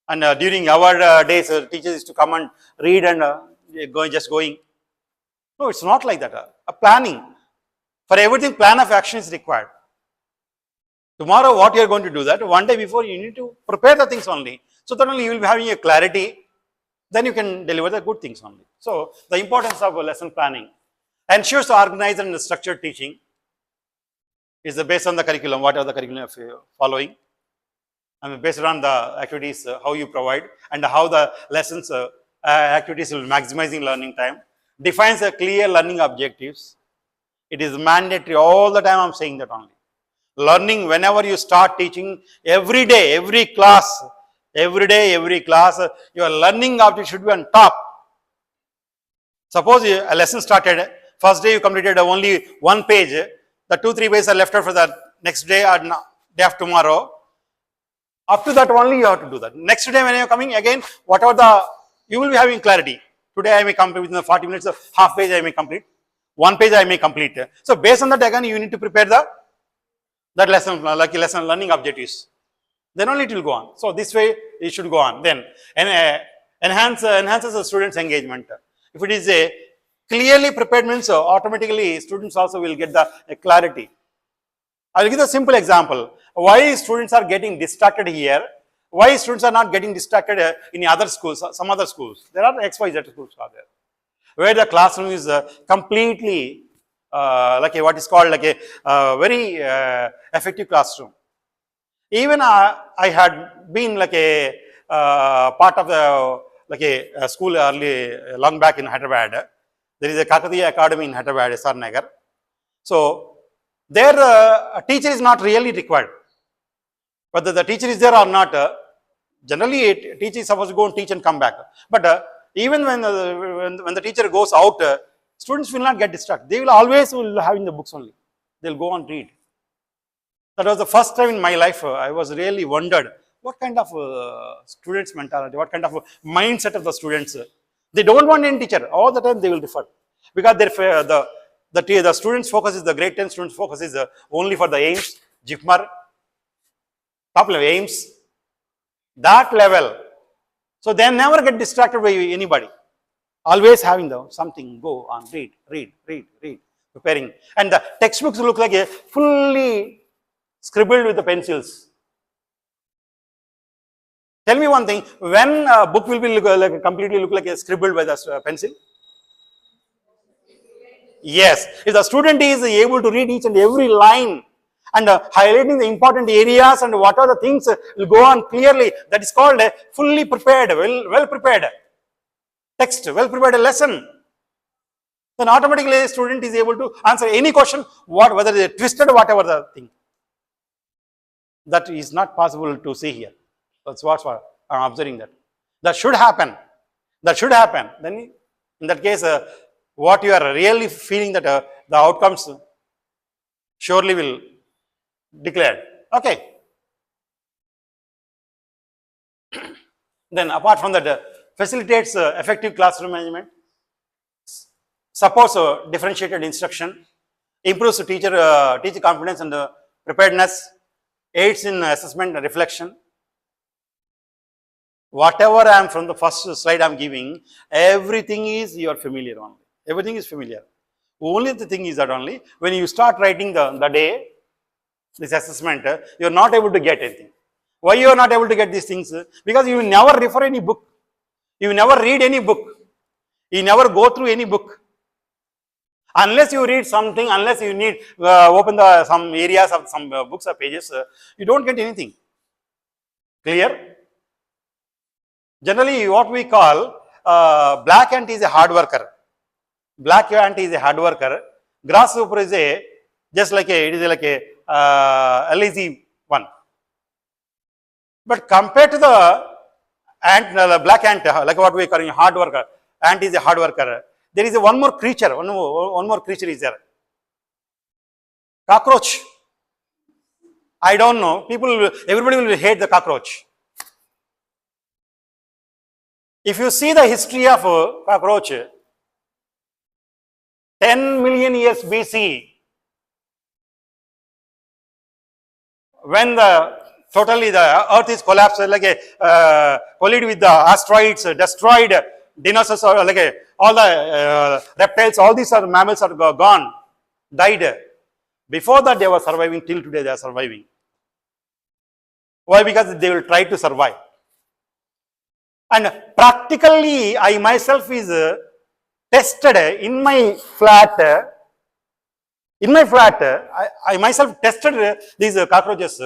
And during our days, teachers used to come and read and just going. No, it's not like that. A planning. For everything, plan of action is required. Tomorrow, what you are going to do that, one day before, you need to prepare the things only. So that only you will be having a clarity, then you can deliver the good things only. So, the importance of lesson planning ensures organized and structured teaching is based on the curriculum, whatever the curriculum you're following. I mean, based on the activities, how you provide and how the lessons, activities will maximizing learning time, defines a clear learning objectives. It is mandatory all the time. I'm saying that only. Learning whenever you start teaching, every day, every class, your learning objective should be on top. Suppose a lesson started, first day you completed only one page, the 2-3 pages are left out for the next day or day after tomorrow. Up to that only you have to do that. Next day when you are coming again, whatever you will be having clarity. Today I may complete within the 40 minutes, half page I may complete, 1 page I may complete. So based on that again you need to prepare that lesson, like lesson learning objectives. Then only it will go on. So this way it should go on. Then enhances the students' engagement. If it is a clearly prepared means, automatically students also will get the clarity. I will give a simple example. Why students are getting distracted here? Why students are not getting distracted in other schools, some other schools? There are XYZ schools are there, where the classroom is completely like what is called like a very effective classroom. Even I had been like a part of the like a school long back in Hyderabad. There is a Kakatiya Academy in Hyderabad, SR Nagar. So there a teacher is not really required. Whether the teacher is there or not, generally a teacher is supposed to go and teach and come back. But even when the teacher goes out, students will not get distracted. They will always have in the books only. They will go and read. That was the first time in my life I was really wondered what kind of students' mentality, what kind of mindset of the students. They don't want any teacher. All the time they will refer. Because the students' focus is, the grade 10 students' focus is only for the aims, JIPMAR, top level aims, that level. So they never get distracted by anybody. Always having the something, go on, read, preparing. And the textbooks look like a fully scribbled with the pencils. Tell me one thing, when a book will be completely look like a scribbled by the pencil? Yes, if the student is able to read each and every line and highlighting the important areas and what are the things will go on clearly, that is called a fully prepared, well prepared text, well prepared lesson. Then automatically the student is able to answer any question, whether they twisted, whatever the thing. That is not possible to see here. That's what I'm observing that. That should happen. That should happen. Then in that case, what you are really feeling that the outcomes surely will declare. Okay. Then apart from that, facilitates effective classroom management, supports differentiated instruction, improves teacher confidence and preparedness, aids in assessment and reflection. Whatever I am from the first slide I am giving, everything is you are familiar only. Everything is familiar. Only the thing is that only when you start writing the day, this assessment, you are not able to get anything. Why you are not able to get these things? Because you never refer any book. You never read any book. You never go through any book. Unless you read something, unless you need open some areas of some books or pages, you don't get anything. Clear? Generally, what we call black ant is a hard worker. Black ant is a hard worker. Grasshopper is a lazy one. But compared to the ant, black ant, like what we are calling hard worker, ant is a hard worker. There is one more creature. One more creature is there. Cockroach. I don't know. Everybody will hate the cockroach. If you see the history of cockroach, 10 million years BC, when the earth is collapsed, like collided with the asteroids, destroyed dinosaurs, all the reptiles, all these mammals are gone, died. Before that they were surviving, till today they are surviving. Why? Because they will try to survive. And practically I myself is tested in my flat. I myself tested these cockroaches.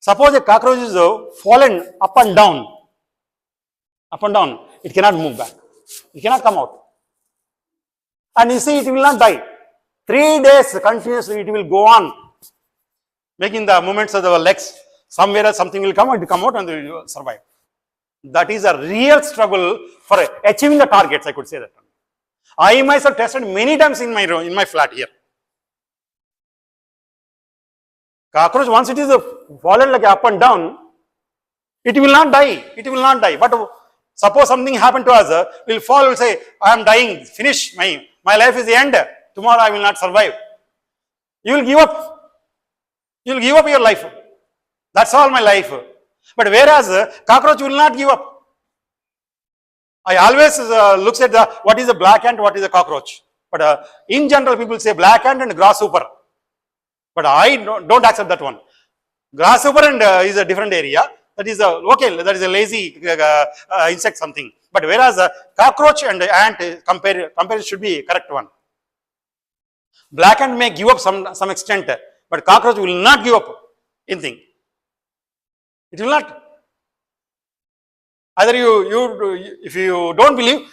Suppose a cockroach is fallen up and down, it cannot move back. It cannot come out. And you see, it will not die. 3 days continuously it will go on, making the movements of the legs. Somewhere else something will come out and they will survive. That is a real struggle for achieving the targets, I could say that. I myself tested many times in my flat here. Cockroach, once it is fallen like up and down, it will not die. It will not die. But suppose something happened to us, we'll fall, we'll say, I am dying, finish, my life is the end. Tomorrow I will not survive. You will give up. You will give up your life. That's all my life. But whereas cockroach will not give up. I always looks at what is a black ant, what is a cockroach. But in general, people say black ant and grasshopper. But I don't accept that one. Grasshopper and is a different area. That is okay. That is a lazy insect something. But whereas cockroach and ant compare should be correct one. Black ant may give up some extent, but cockroach will not give up anything. It will not. Either if you don't believe,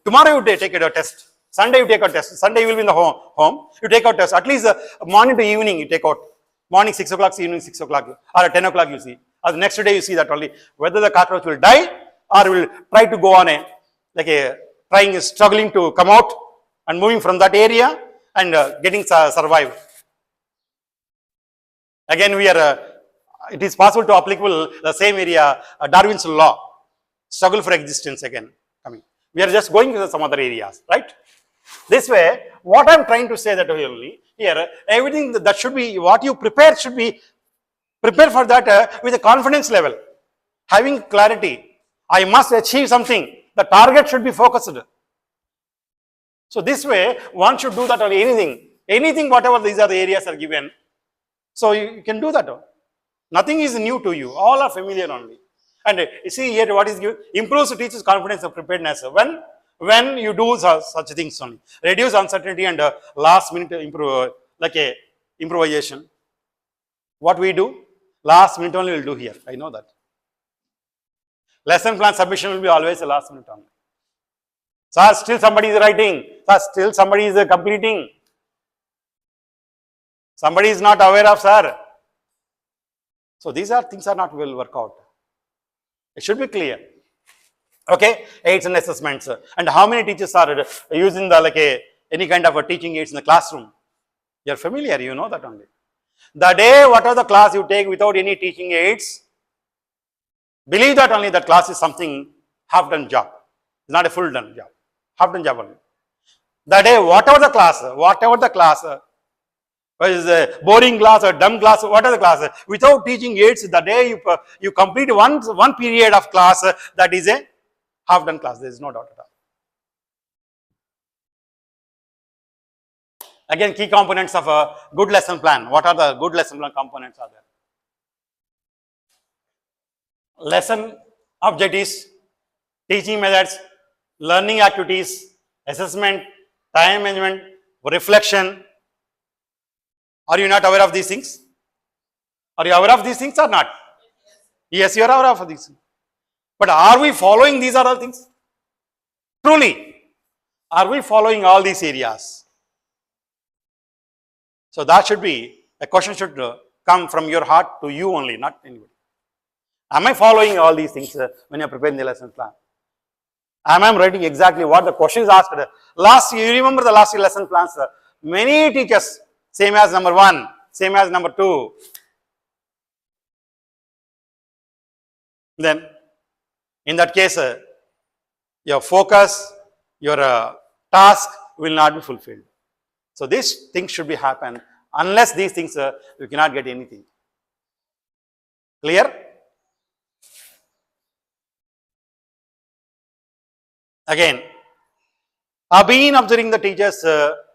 tomorrow you take a test. Sunday you take a test. Sunday you will be in the home. You take out test. At least morning to evening you take out. Morning 6 o'clock, evening 6 o'clock, or 10 o'clock you see. Or the next day you see that only whether the cockroach will die or will try to go on struggling to come out and moving from that area and getting survive. Again, it is possible to applicable the same area, Darwin's law, struggle for existence again coming. We are just going to some other areas, right? This way, what I am trying to say that only here, everything that should be, what you prepare should be prepared for that with a confidence level, having clarity. I must achieve something. The target should be focused. So this way, one should do that on anything, whatever these are the areas are given. So you can do that. Nothing is new to you. All are familiar only. And you see here what is given? Improves teachers' confidence and preparedness. When you do such things only. Reduce uncertainty and last minute improvisation. What we do? Last minute only we'll do here. I know that. Lesson plan submission will be always a last minute only. Sir, still somebody is writing. Sir, still somebody is completing. Somebody is not aware of, sir. So these are things are not will work out. It should be clear. Okay, aids and assessments. And how many teachers are using the any kind of a teaching aids in the classroom? You are familiar, you know that only. The day whatever the class you take without any teaching aids, believe that only that class is something half done job. It's not a full done job. Half done job only. The day whatever the class, whether it's a boring class or dumb class, whatever the class, without teaching aids, the day you complete one period of class, that is a half done class. There is no doubt at all. Again, key components of a good lesson plan. What are the good lesson plan components are there? Lesson objectives, teaching methods, learning activities, assessment, time management, reflection. Are you not aware of these things? Are you aware of these things or not? Yes, you are aware of these things. But are we following these other things? Truly, are we following all these areas? So that should be, a question should come from your heart to you only, not anybody. Am I following all these things when you are preparing the lesson plan? Am I writing exactly what the question is asked? You remember the last year lesson plans? Many teachers, same as number 1, same as number 2. Then, in that case, your focus, your task will not be fulfilled. So these things should be happen. Unless these things, you cannot get anything. Clear? Again, I've been observing the teachers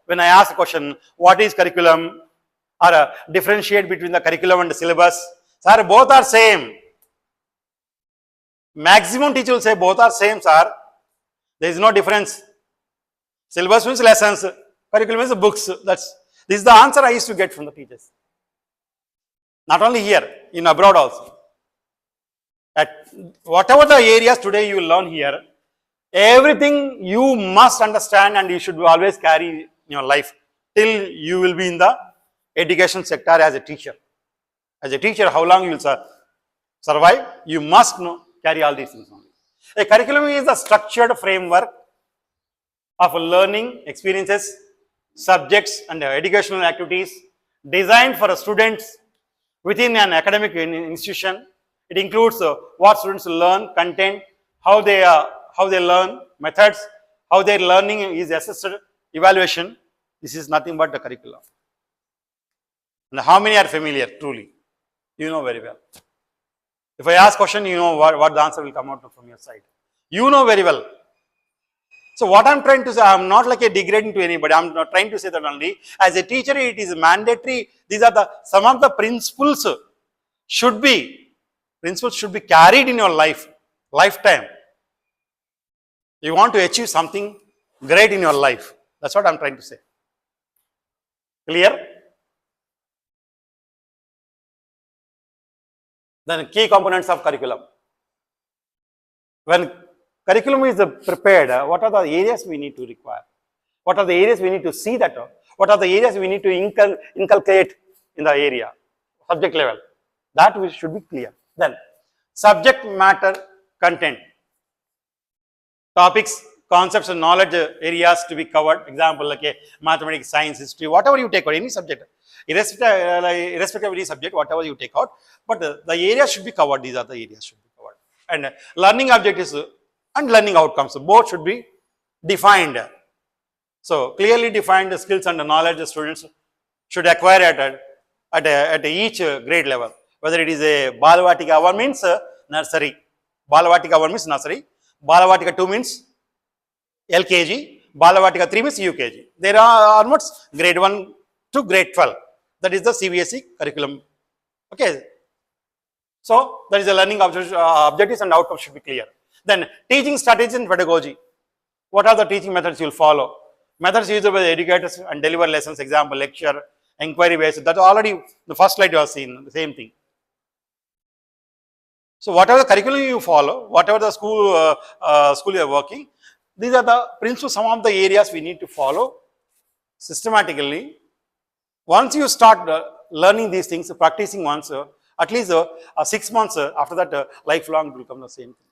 when I ask a question, what is curriculum? Or differentiate between the curriculum and the syllabus. Sir, both are same. Maximum teacher will say both are same, sir. There is no difference. Syllabus means lessons. Curriculum means books. This is the answer I used to get from the teachers. Not only here, in abroad also. At whatever the areas today you will learn here, everything you must understand and you should always carry in your life till you will be in the education sector as a teacher. As a teacher, how long you will survive, you must carry all these things only. A curriculum is a structured framework of learning experiences, subjects and educational activities designed for students within an academic institution. It includes what students learn, content, how they learn, methods, how their learning is assessed, evaluation. This is nothing but the curriculum. And how many are familiar truly? You know very well. If I ask question, you know what the answer will come out from your side. You know very well. So what I'm trying to say, I'm not like a degrading to anybody. I'm not trying to say that only. As a teacher, it is mandatory. These are some of the principles should be carried in your lifetime. You want to achieve something great in your life. That's what I'm trying to say. Clear? Then key components of curriculum. When curriculum is prepared, what are the areas we need to require? What are the areas we need to see that? What are the areas we need to inculcate in the area, subject level? That should be clear. Then, subject matter content. Topics, concepts and knowledge areas to be covered. Example like mathematics, science, history, whatever you take out, any subject. Irrespective of any subject, whatever you take out. But the areas should be covered. These are the areas should be covered. And learning objectives and learning outcomes, both should be defined. So clearly defined skills and knowledge the students should acquire at each grade level. Whether it is a Balavatika 1 means nursery. Balavatika 1 means nursery. Balavatika 2 means LKG, Balavatika 3 means UKG. There are onwards grade 1 to grade 12. That is the CBSE curriculum. Okay. So that is the learning objectives and outcomes should be clear. Then teaching strategies and pedagogy. What are the teaching methods you will follow? Methods used by the educators and deliver lessons, example, lecture, inquiry based. That's already the first slide you have seen, the same thing. So whatever the curriculum you follow, whatever the school you are working, these are the principles, some of the areas we need to follow systematically. Once you start learning these things, practicing once, at least 6 months, after that lifelong it will become the same thing.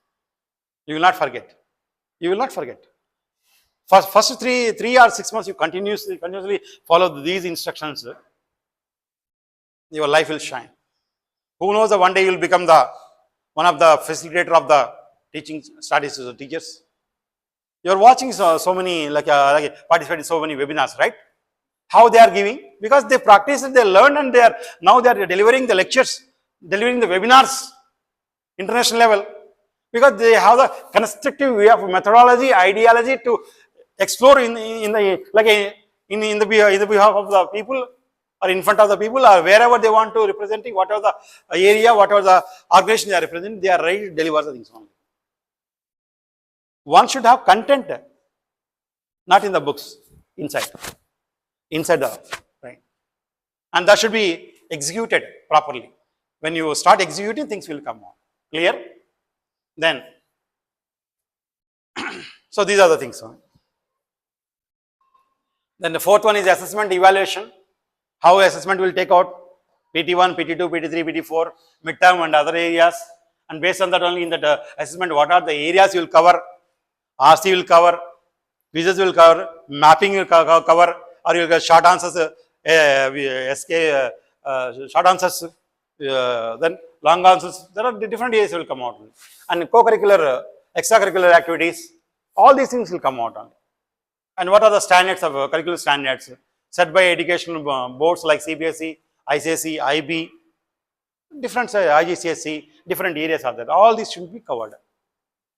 You will not forget. You will not forget. First 3 or 6 months, you continuously follow these instructions, your life will shine. Who knows that one day you will become one of the facilitator of the teaching studies to the teachers. You are watching so many, participate in so many webinars, right? How they are giving? Because they practice it, they learn, and now they are delivering the lectures, delivering the webinars, international level. Because they have the constructive way of methodology, ideology to explore in the behalf of the people, or in front of the people, or wherever they want to represent, whatever the area, whatever the organization they are representing, they are ready to deliver the things only. One should have content, not in the books, inside the brain. And that should be executed properly. When you start executing, things will come on. Clear? Then, so these are the things. Then the fourth one is assessment evaluation. How assessment will take out PT1, PT2, PT3, PT4, midterm and other areas. And based on that only in that assessment, what are the areas you will cover? RC will cover, quizzes will cover, mapping will cover, or you will get short answers, short answers, then long answers. There are different areas will come out. And co-curricular, extracurricular activities, all these things will come out. And what are the standards of curricular standards set by educational boards like CBSE, ICSE, IB, different IGCSE, different areas are there. All these should be covered.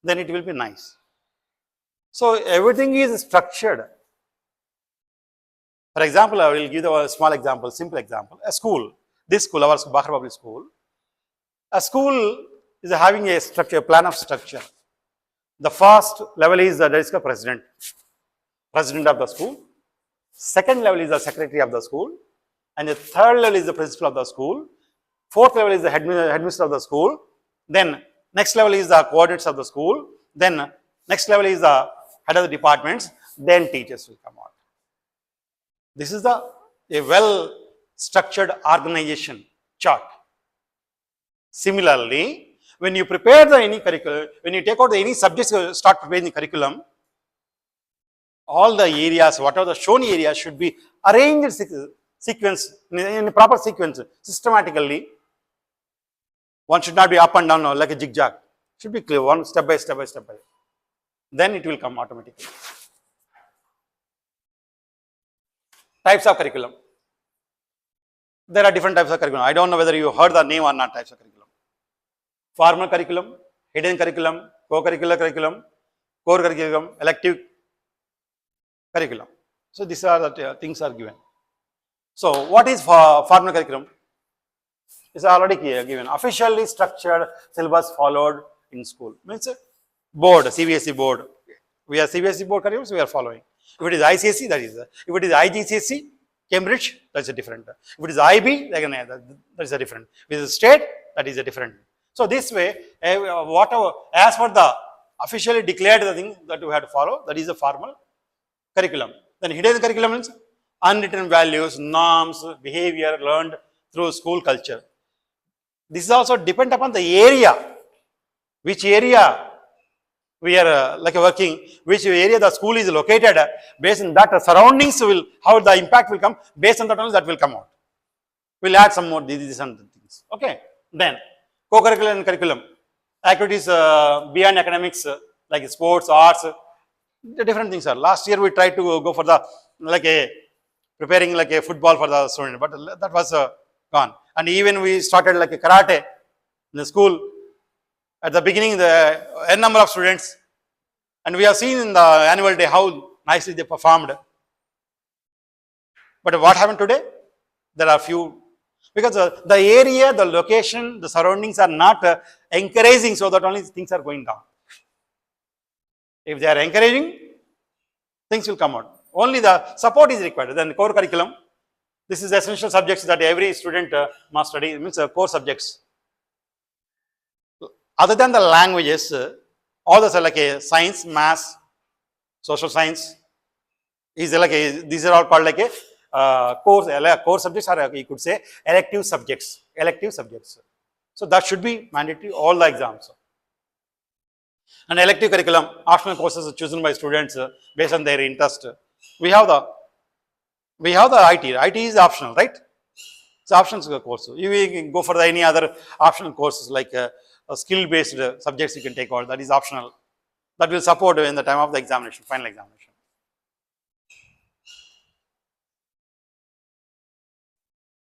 Then it will be nice. So everything is structured. For example, I will give a small example, simple example. A school, this school, our Bakhar Public School, a school is having a structure, plan of structure. The first level is the president of the school. Second level is the secretary of the school. And the third level is the principal of the school. Fourth level is the headmaster of the school. Then next level is the coordinates of the school. Then next level is the head of the departments. Then teachers will come out. This is a well structured organization chart. Similarly, when you prepare any curriculum, when you take out any subjects, start preparing the curriculum, all the areas, whatever the shown areas should be arranged sequence, in a proper sequence, systematically. One should not be up and down like a zigzag. Should be clear, one step by step by step by. Then it will come automatically. Types of curriculum. There are different types of curriculum. I don't know whether you heard the name or not. Types of curriculum. Formal curriculum, hidden curriculum, co-curricular curriculum, core curriculum, elective curriculum. So these are the things are given. So what is formal curriculum? It's already given. Officially structured syllabus followed in school. Means board, CBSE board. We are CBSE board curriculums, we are following. If it is ICSE, that is. If it is IGCSE, Cambridge, that's a different. If it is IB, that is a different. If it is state, that is a different. So this way, whatever, as for the officially declared the thing that we have to follow, that is the formal curriculum. Then hidden curriculum means unwritten values, norms, behavior learned through school culture. This is also depend upon the area, which area we are working, which area the school is located. Based on that, the surroundings will, how the impact will come, based on that only that will come out. We'll add some more these and things. Okay. Then co-curricular and curriculum activities beyond academics, like sports, arts, the different things are. Last year we tried to go for the preparing a football for the student, but that was gone. And even we started like a karate in the school. At the beginning, the n number of students, And we have seen in the annual day how nicely they performed. But what happened today? There are few, because the area, the location, the surroundings are not encouraging, so that only things are going down. If they are encouraging, things will come out. Only the support is required. Then core curriculum, this is the essential subjects that every student must study. It means core subjects. Other than the languages, all those are like a science, maths, social science. Is like a, these are all called like a core subjects, or you could say elective subjects. Elective subjects. So that should be mandatory all the exams. And elective curriculum, optional courses are chosen by students based on their interest. We have the IT. IT is optional, right? It's optional course. You can go for any other optional courses like skill-based subjects you can take out. That is optional. That will support in the time of the examination, final examination.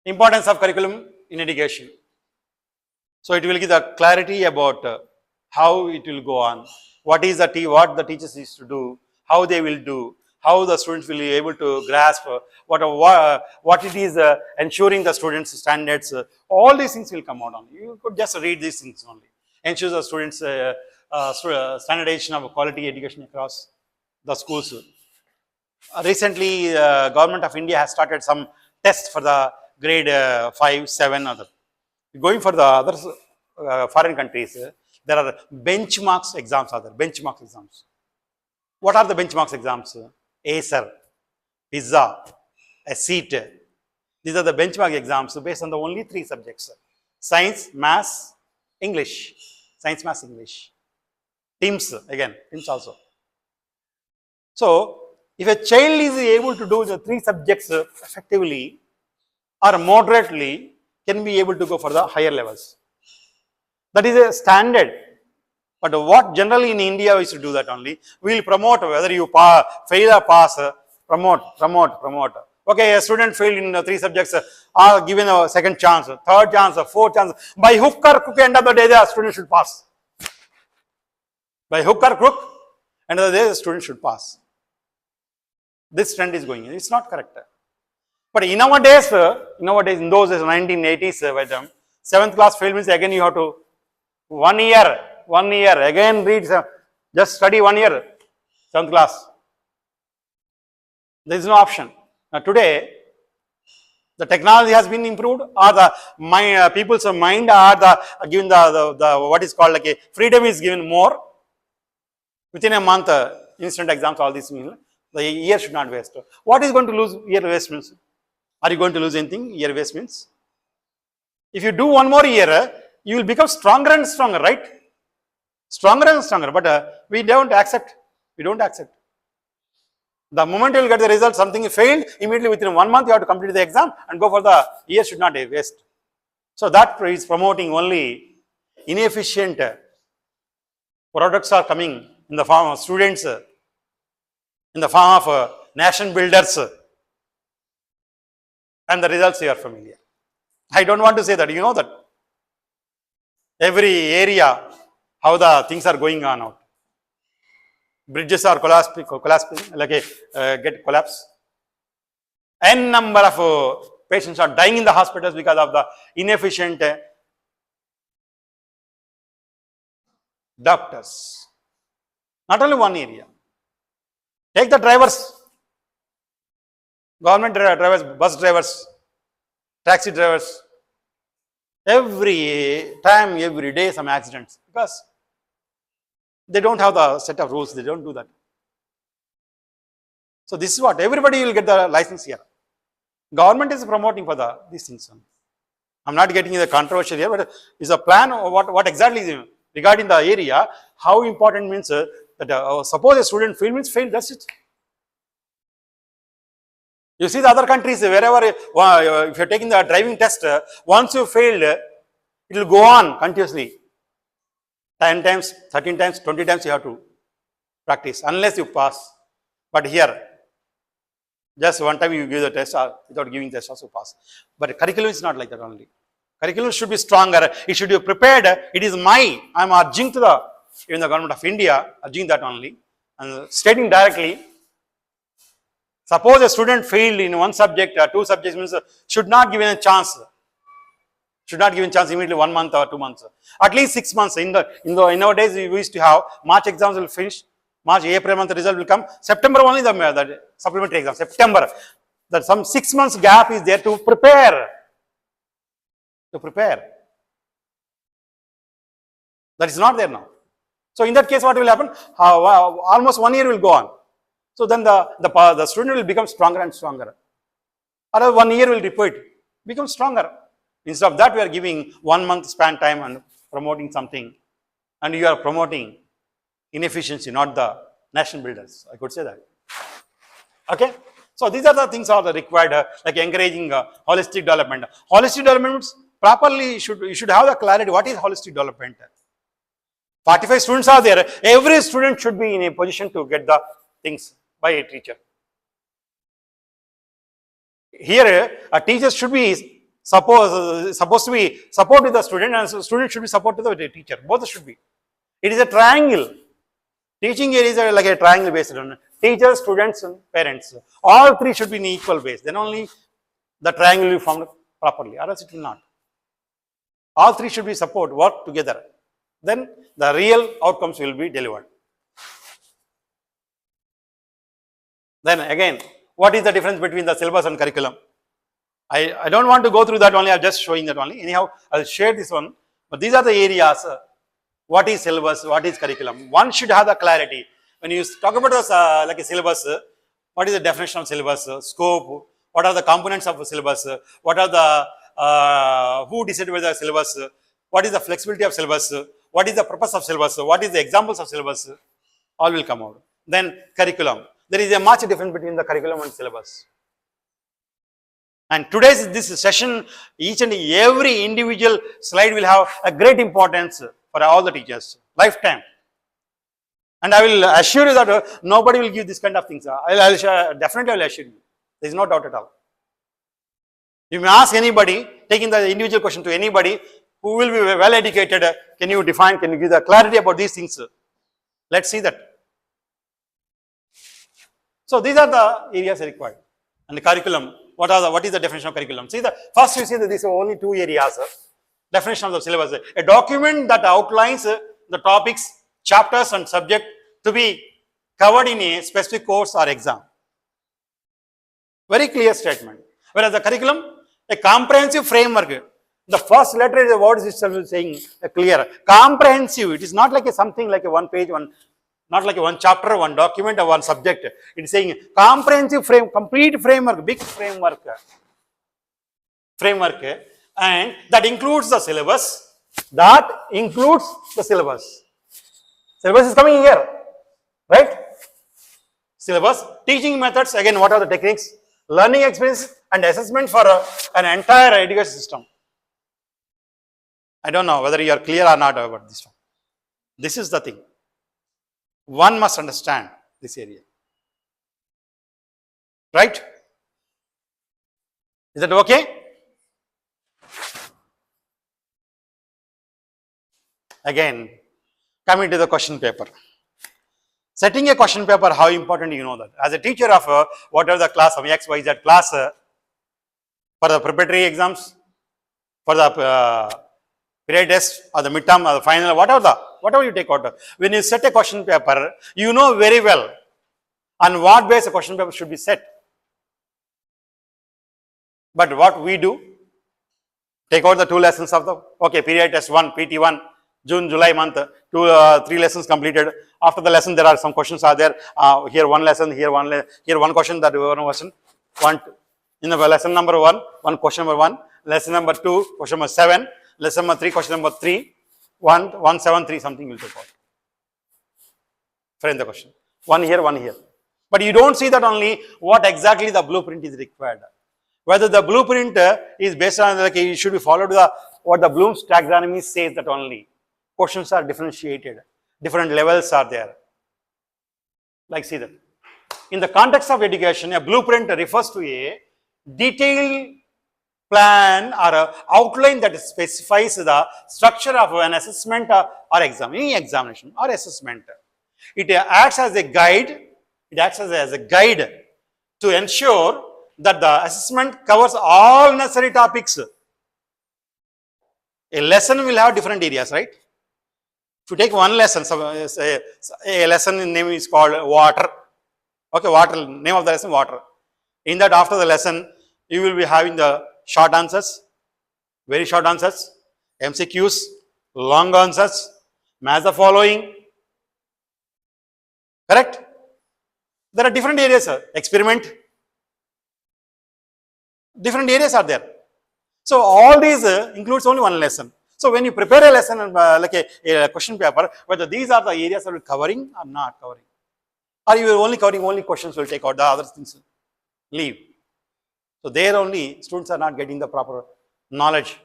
Importance of curriculum in education. So it will give the clarity about how it will go on, what is what the teachers is to do, how they will do, how the students will be able to grasp what it is ensuring the students' standards. All these things will come out on. You could just read these things only. Ensures the students' standardization of quality education across the schools. Recently, Government of India has started some tests for the grade 5, 7 other. Going for the other foreign countries, there are benchmarks exams. Benchmark exams. What are the benchmarks exams? ACER, PISA, SEET. These are the benchmark exams based on the only 3 subjects: science, maths, English. Science, maths, English. TIMSS, again, TIMSS also. So, if a child is able to do the 3 subjects effectively or moderately, can be able to go for the higher levels. That is a standard. But what generally in India we should do that only. We will promote whether you fail or pass, promote. Okay, a student failed in 3 subjects, are given a second chance, third chance, fourth chance. By hook or crook, end of the day, the student should pass. By hook or crook, end of the day, the student should pass. This trend is going in. It's not correct. But in nowadays, in those days, 1980s, 7th class fail means again you have to 1 year, again read, just study 1 year, 7th class. There is no option. Now today, the technology has been improved, or the people's mind are given the what is called like a freedom is given more. Within a month, instant exams, all these mean the year should not waste. What is going to lose year waste means? Are you going to lose anything? Year waste means? If you do 1 more year, you will become stronger and stronger, right? Stronger and stronger, but we don't accept. We don't accept. The moment you will get the result, something failed, immediately within 1 month you have to complete the exam and go for the year should not waste. So that is promoting only inefficient products are coming in the form of students, in the form of nation builders, and the results you are familiar. I don't want to say that, you know that. Every area, how the things are going on out. Bridges are collapsing like get collapse. N number of patients are dying in the hospitals because of the inefficient doctors. Not only one area. Take the drivers, government drivers, bus drivers, taxi drivers. Every time, every day, some accidents because they don't have the set of rules. They don't do that. So this is what everybody will get the license here. Government is promoting for these things. I'm not getting the controversial here, but it's a plan of what exactly is regarding the area. How important means that suppose a student fail means fail. That's it. You see the other countries, wherever, if you're taking the driving test, once you failed, it will go on continuously. 10 times, 13 times, 20 times you have to practice, unless you pass. But here, just one time you give the test, without giving the test also pass. But curriculum is not like that only. Curriculum should be stronger, it should be prepared. It is I'm urging to even the government of India, urging that only. And stating directly, suppose a student failed in one subject or two subjects, means should not give a chance. Should not give a chance immediately 1 month or 2 months. At least 6 months. In nowadays we used to have March exams will finish. March, April month result will come. September only the supplementary exam. September. That some 6 months gap is there to prepare. That is not there now. So in that case, what will happen? Almost 1 year will go on. So then the student will become stronger and stronger. Or 1 year will repeat, become stronger. Instead of that, we are giving 1 month span time and promoting something. And you are promoting inefficiency, not the nation builders. I could say that. Okay? So these are the things are required, like encouraging holistic development. Holistic development properly you should have the clarity. What is holistic development? 45 students are there. Every student should be in a position to get the things by a teacher. Here, a teacher should be supposed to be support with the student, and so student should be support to the teacher. Both should be. It is a triangle. Teaching here is like a triangle based on teachers, students, and parents. All three should be in equal base. Then only the triangle will be formed properly, or else it will not. All three should be support, work together. Then the real outcomes will be delivered. Then again, what is the difference between the syllabus and curriculum? I don't want to go through that only, I'm just showing that only. Anyhow, I'll share this one. But these are the areas. What is syllabus? What is curriculum? One should have the clarity. When you talk about like a syllabus, what is the definition of syllabus? Scope. What are the components of a syllabus? What are the, who decided with the syllabus? What is the flexibility of syllabus? What is the purpose of syllabus? What is the examples of syllabus? All will come out. Then curriculum. There is a much difference between the curriculum and syllabus. And today's this session, each and every individual slide will have a great importance for all the teachers, lifetime. And I will assure you that nobody will give this kind of things. Definitely I will assure you. There is no doubt at all. You may ask anybody, taking the individual question to anybody who will be well educated, can you define, can you give the clarity about these things? Let's see that. So these are the areas required. And the curriculum, what is the definition of curriculum? See, first you see that these are only two areas. Definition of the syllabus. A document that outlines the topics, chapters and subject to be covered in a specific course or exam. Very clear statement. Whereas the curriculum, a comprehensive framework. The first letter is the word itself saying clear. Comprehensive. It is not like something like a one page, not like a one chapter, one document or one subject. It is saying comprehensive complete framework, big framework. And that includes the syllabus. Syllabus is coming here, right? Syllabus, teaching methods, again, what are the techniques? Learning experience and assessment for an entire education system. I don't know whether you are clear or not about this one. This is the thing. One must understand this area. Right? Is that okay? Again, coming to the question paper. Setting a question paper, how important you know that. As a teacher of whatever the class of X, Y, Z class, for the preparatory exams, for the period test or the midterm or the final, whatever you take out. When you set a question paper, you know very well on what base a question paper should be set. But what we do, take out the 2 lessons of the, period test 1, PT1, June, July month, 3 lessons completed. After the lesson, there are some questions are there. Here one lesson, here one question, that one question. In the lesson number 1 question number 1, lesson number 2, question number 7, lesson number 3, question number 3, 173 something will take out. Frame the question. One here. But you don't see that only what exactly the blueprint is required. Whether the blueprint is based on, like, it should be followed what the Bloom's taxonomy says that only. Questions are differentiated. Different levels are there. Like, see that. In the context of education, a blueprint refers to a detailed plan or an outline that specifies the structure of an assessment or exam, any examination or assessment. It acts as a guide. It acts as a guide to ensure that the assessment covers all necessary topics. A lesson will have different areas, right? If you take one lesson, a lesson name is called water. Okay, water, name of the lesson water. In that, after the lesson, you will be having the short answers, very short answers, MCQs, long answers, match the following. Correct? There are different areas, experiment. Different areas are there. So all these includes only one lesson. So when you prepare a lesson like a question paper, whether these are the areas that are covering or not covering, or you are only covering only questions, will take out the other things, leave. So there only students are not getting the proper knowledge.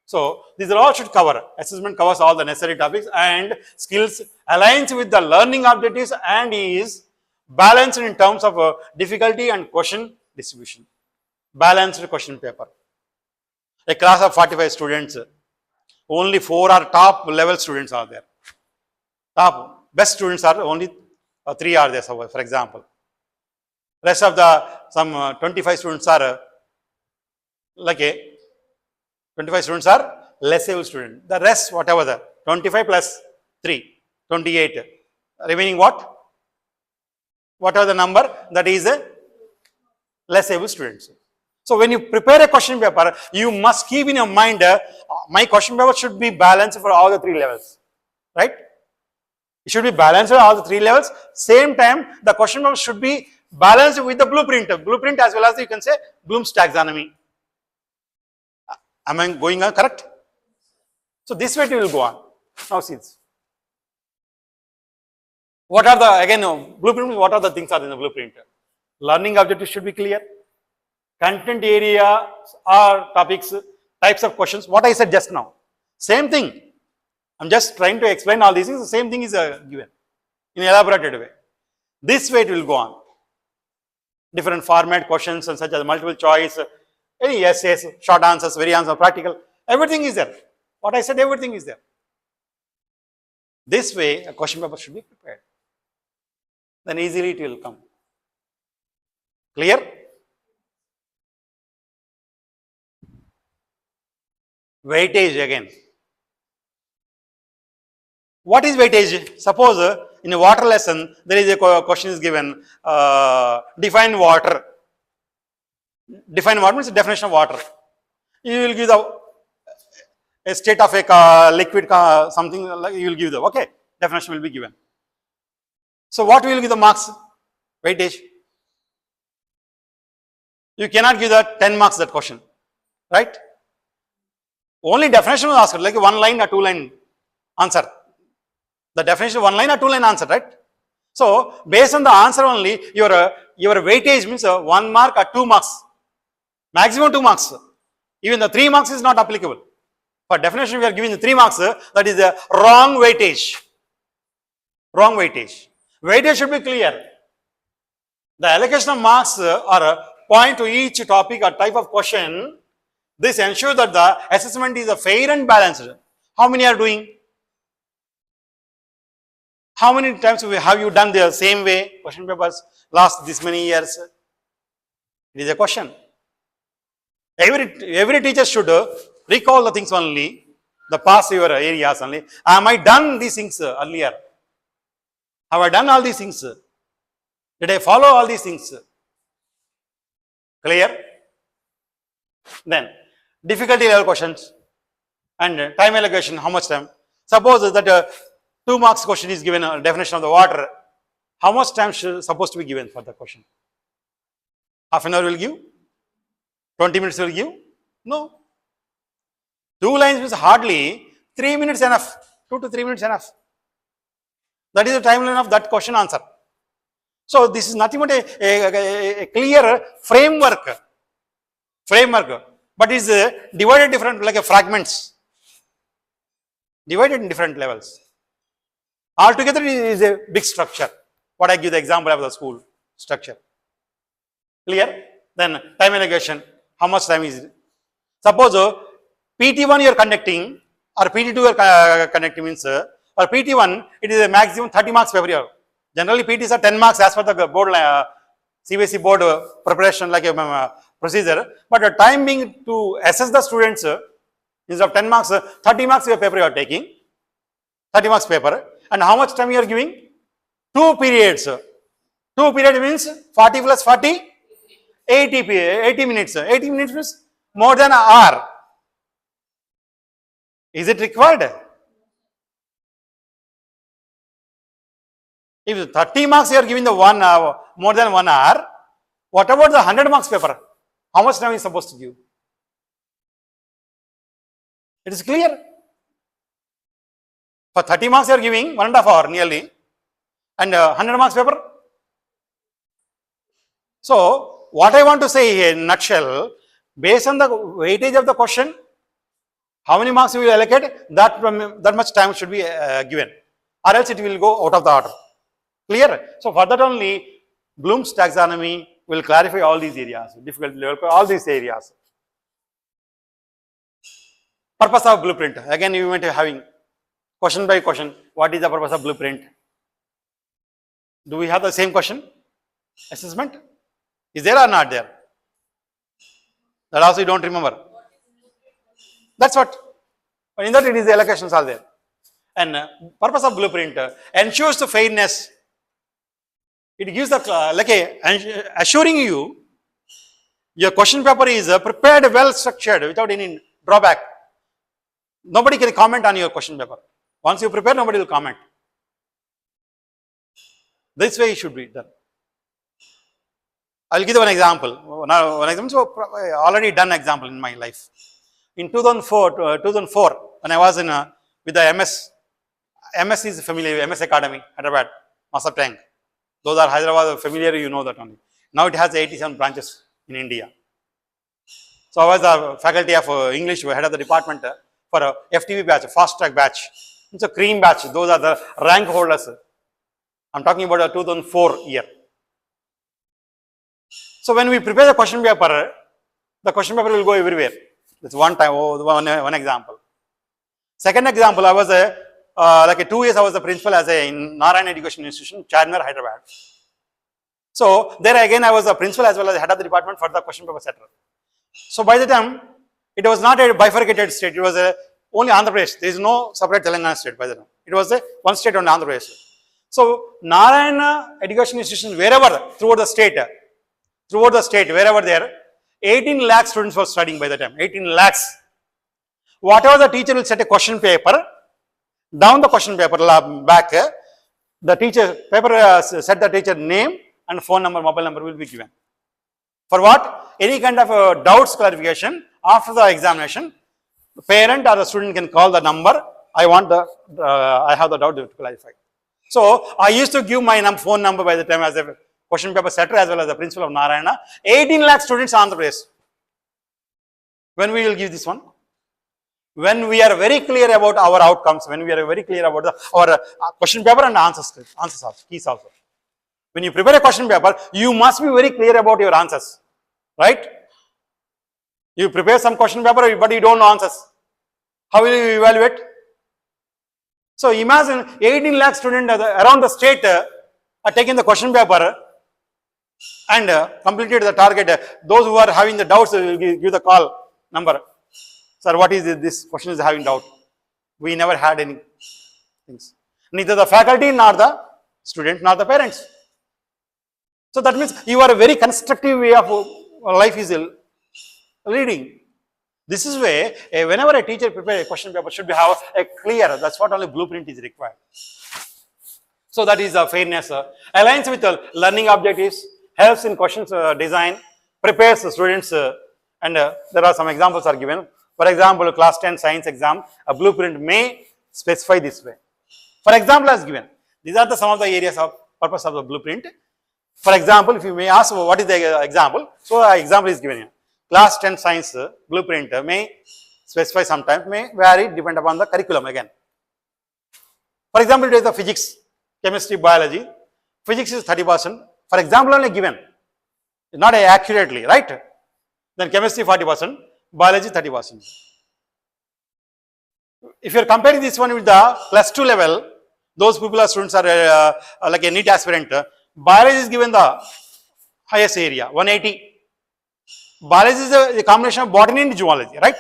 So these are all should cover. Assessment covers all the necessary topics and skills, aligns with the learning objectives and is balanced in terms of difficulty and question distribution. Balanced question paper. A class of 45 students, only 4 are top level students are there. Top best students are only 3 are there, for example. Rest of the some 25 students are like a 25 students are less able student. The rest, whatever the 25 plus 3, 28. Remaining what? What are the number? That is a less able students. So when you prepare a question paper, you must keep in your mind, my question paper should be balanced for all the 3 levels, right? It should be balanced for all the 3 levels. Same time, the question paper should be balanced with the blueprint. Blueprint as well as you can say Bloom's taxonomy. Am I going on correct? So this way it will go on. Now see this. What are the, again, blueprint, what are the things are in the blueprint? Learning objectives should be clear. Content area or topics, types of questions, what I said just now. Same thing. I'm just trying to explain all these things. The same thing is given in an elaborated way. This way it will go on. Different format questions and such as multiple choice, any essays, short answers, very answer, practical, everything is there. What I said, everything is there. This way a question paper should be prepared. Then easily it will come. Clear? Weightage again. What is weightage? Suppose in a water lesson, there is a question is given, define water. Define water means definition of water. You will give a state of a liquid, something like you will give the, okay, definition will be given. So what will give the marks? Weightage. You cannot give the 10 marks that question, right? Only definition was asked, like 1 line or 2 line answer. The definition 1 line or 2 line answer, right? So based on the answer only, your weightage means 1 mark or 2 marks. Maximum 2 marks. Even the 3 marks is not applicable. For definition, we are giving the 3 marks, that is the wrong weightage. Wrong weightage. Weightage should be clear. The allocation of marks are a point to each topic or type of question. This ensures that the assessment is fair and balanced. How many are doing? How many times have you done the same way question papers last this many years? It is a question. Every teacher should recall the things only, the past your areas only. Am I done these things earlier? Have I done all these things? Did I follow all these things? Clear? Then, difficulty level questions and time allocation, how much time? Suppose that 2 marks question is given a definition of the water. How much time should supposed to be given for the question? Half an hour will give? 20 minutes will give? No. 2 lines means hardly 3 minutes enough. 2 to 3 minutes enough. That is the timeline of that question answer. So this is nothing but a clear framework. But is divided different like a fragments. Divided in different levels. Altogether it is a big structure. What I give the example of the school structure. Clear? Then time allocation. How much time is it? Suppose PT1 you are conducting or PT2 you are conducting means or PT1 it is a maximum 30 marks per year. Generally, PTs are 10 marks as per the board, CBSE board preparation like a procedure. But the time being to assess the students, instead of 10 marks, 30 marks your paper you are taking, 30 marks paper. And how much time you are giving? 2 periods. 2 period means 40 plus 40, 80 minutes. 80 minutes means more than an hour. Is it required? If 30 marks you are giving the 1 hour, more than 1 hour, what about the 100 marks paper? How much time is supposed to give? It is clear. For 30 marks you are giving 1.5 hour nearly, and 100 marks paper. So, what I want to say here in a nutshell, based on the weightage of the question, how many marks you will allocate, that much time should be given, or else it will go out of the order. Clear? So, for that only, Bloom's taxonomy will clarify all these areas, difficulty level, all these areas. Purpose of blueprint. Again, you might be having question by question. What is the purpose of blueprint? Do we have the same question? Assessment? Is there or not there? That also you don't remember. That's what. But in that it is the allocations are there. And purpose of blueprint ensures the fairness. It gives the like assuring you your question paper is prepared, well structured, without any drawback. Nobody can comment on your question paper. Once you prepare, nobody will comment. This way it should be done. I will give you one example. Now, one example, so already done example in my life. In 2004, when I was in with the MS is familiar, MS Academy, Hyderabad, Master Tank. Those are Hyderabad familiar, you know that only. Now it has 87 branches in India. So I was the faculty of English, head of the department for a FTV batch, a fast track batch. It's a cream batch. Those are the rank holders. I'm talking about a 2004 year. So when we prepare the question paper will go everywhere. That's one time, one example. Second example, I was like 2 years I was the principal in Narayana Education Institution, Charminar, Hyderabad. So there again I was the principal as well as the head of the department for the question paper setter. So by the time, it was not a bifurcated state, it was only Andhra Pradesh. There is no separate Telangana state by the time. It was one state on Andhra Pradesh. So Narayana Education Institution, wherever, throughout the state, wherever there, 18 lakh students were studying by the time, 18 lakhs. Whatever the teacher will set a question paper, down the question paper back, the teacher paper set the teacher name and phone number, mobile number will be given. For what? Any kind of doubts clarification after the examination, the parent or the student can call the number. I have the doubt to clarify. So I used to give my phone number by the time as a question paper setter as well as the principal of Narayana. 18 lakh students on the place. When we will give this one? When we are very clear about our outcomes, when we are very clear about our question paper and answers also, keys also. When you prepare a question paper, you must be very clear about your answers, right? You prepare some question paper, but you don't know answers. How will you evaluate? So imagine 18 lakh students around the state are taking the question paper and completed the target. Those who are having the doubts will give the call number. Sir, what is this question is having doubt? We never had any things. Neither the faculty nor the student nor the parents. So that means you are a very constructive way of life is leading. This is where whenever a teacher prepares a question paper should have a clear, that's what only blueprint is required. So that is the fairness, aligns with the learning objectives, helps in questions design, prepares the students and there are some examples are given. For example, class 10 science exam, a blueprint may specify this way. For example, as given, these are some of the areas of purpose of the blueprint. For example, if you may ask what is the example, so the example is given here. Class 10 science blueprint may specify sometimes, may vary depend upon the curriculum again. For example, it is the physics, chemistry, biology. Physics is 30%. For example, only given, not accurately, right? Then chemistry 40%, biology 30%. If you are comparing this one with the +2 level, Those people are students are like a NEET aspirant. Biology is given the highest area, 180. Biology is a combination of botany and zoology, right?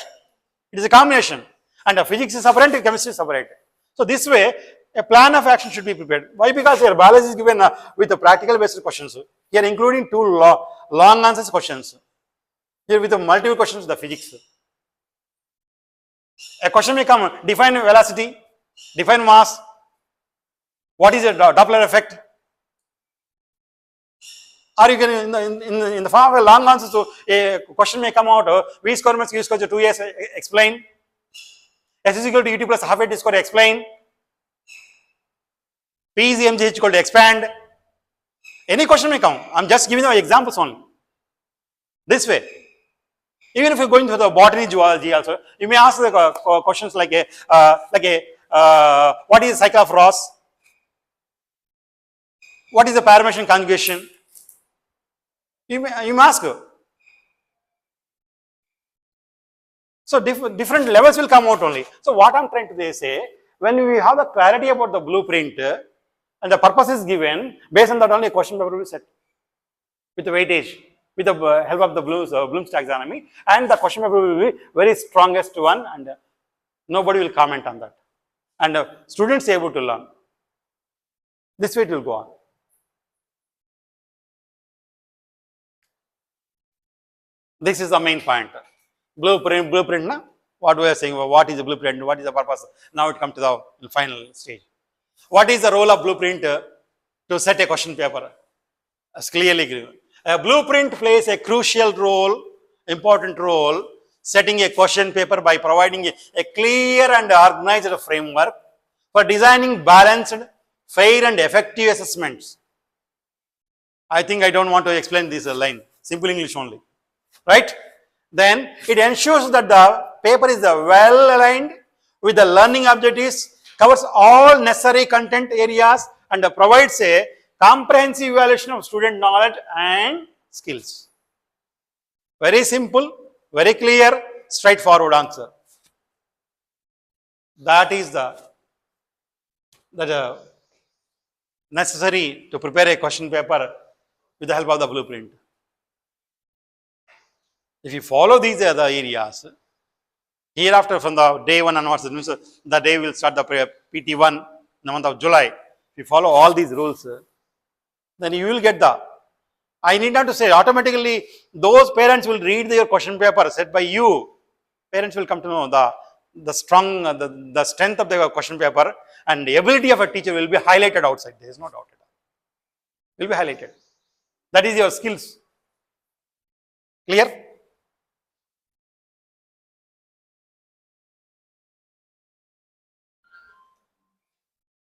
It is a combination. And physics is separate, chemistry is separate. So this way, a plan of action should be prepared. Why? Because here biology is given with the practical based questions. Here including two long answers questions. Here with the multiple questions, the physics. A question may come, define velocity, define mass, what is a Doppler effect? Or you can, in the form of a long answer, so a question may come out, V square minus Q square to 2S, explain. S is equal to UT plus half a T square, explain. P is MGH equal to expand. Any question may come. I'm just giving you examples only. This way. Even if you're going to the botany, zoology also, you may ask the questions like what is the cycle of Ross? What is the paramecian conjugation? You may ask. So different levels will come out only. So what I'm trying to say, when we have the clarity about the blueprint and the purpose is given, based on that only a question paper will be set with the weightage, with the help of the Bloom's taxonomy, and the question paper will be very strongest one, and nobody will comment on that. And students able to learn. This way it will go on. This is the main point. Blueprint, na? What we are saying, what is the blueprint, what is the purpose? Now it comes to the final stage. What is the role of blueprint to set a question paper? As clearly given. A blueprint plays a crucial role, important role, setting a question paper by providing a clear and organized framework for designing balanced, fair and effective assessments. I think I don't want to explain this line, simple English only. Right? Then it ensures that the paper is well aligned with the learning objectives, covers all necessary content areas, and provides a comprehensive evaluation of student knowledge and skills. Very simple, very clear, straightforward answer. That is the necessary to prepare a question paper with the help of the blueprint. If you follow these other areas, hereafter from the day 1 onwards, the day will start the PT1 in the month of July. If you follow all these rules, then you will get I need not to say, automatically those parents will read your question paper set by you. Parents will come to know the strength of the question paper, and the ability of a teacher will be highlighted outside. There is no doubt. Will be highlighted. That is your skills. Clear?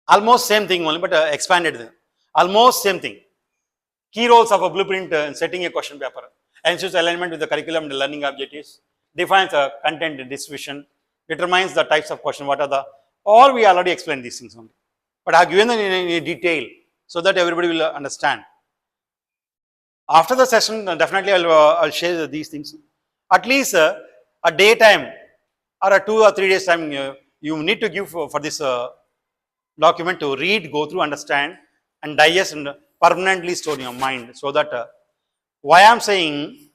Almost same thing only, but expanded. Almost same thing. Key roles of a blueprint in setting a question paper. Ensures alignment with the curriculum and the learning objectives. Defines the content distribution. Determines the types of question. What are the... All we already explained these things only. But I have given them in detail so that everybody will understand. After the session, definitely I'll share these things. At least a daytime or a 2 or 3 days time you need to give for this document to read, go through, understand, and digest and permanently store in your mind, so that why I am saying,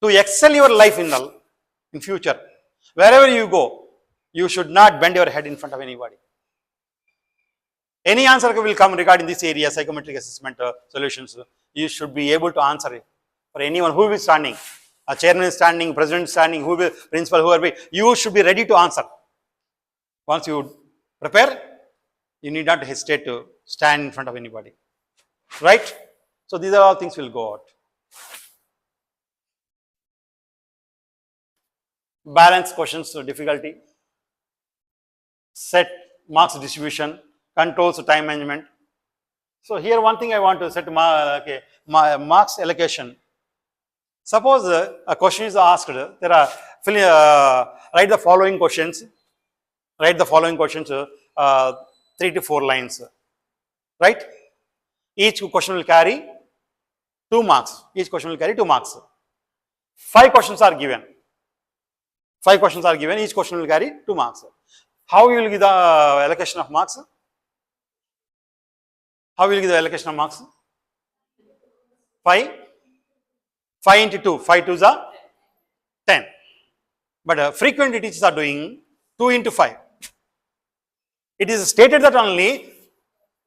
to excel your life in future, wherever you go, you should not bend your head in front of anybody. Any answer will come regarding this area, psychometric assessment solutions, you should be able to answer it. For anyone who will be standing, a chairman is standing, president is standing, who will, principal, whoever, you should be ready to answer. Once you prepare, you need not hesitate to stand in front of anybody. Right? So these are all things will go out. Balance questions to difficulty. Set marks distribution. Controls time management. So here one thing I want to set marks allocation. Suppose a question is asked, there are write the following questions. Write the following questions, 3 to 4 lines. Right? Each question will carry 2 marks. Each question will carry 2 marks. 5 questions are given. 5 questions are given. Each question will carry 2 marks. How you will give the allocation of marks? How will you give the allocation of marks? 5? 5 into 2. 5 2s are 10. But frequently teachers are doing 2 into 5. It is stated that only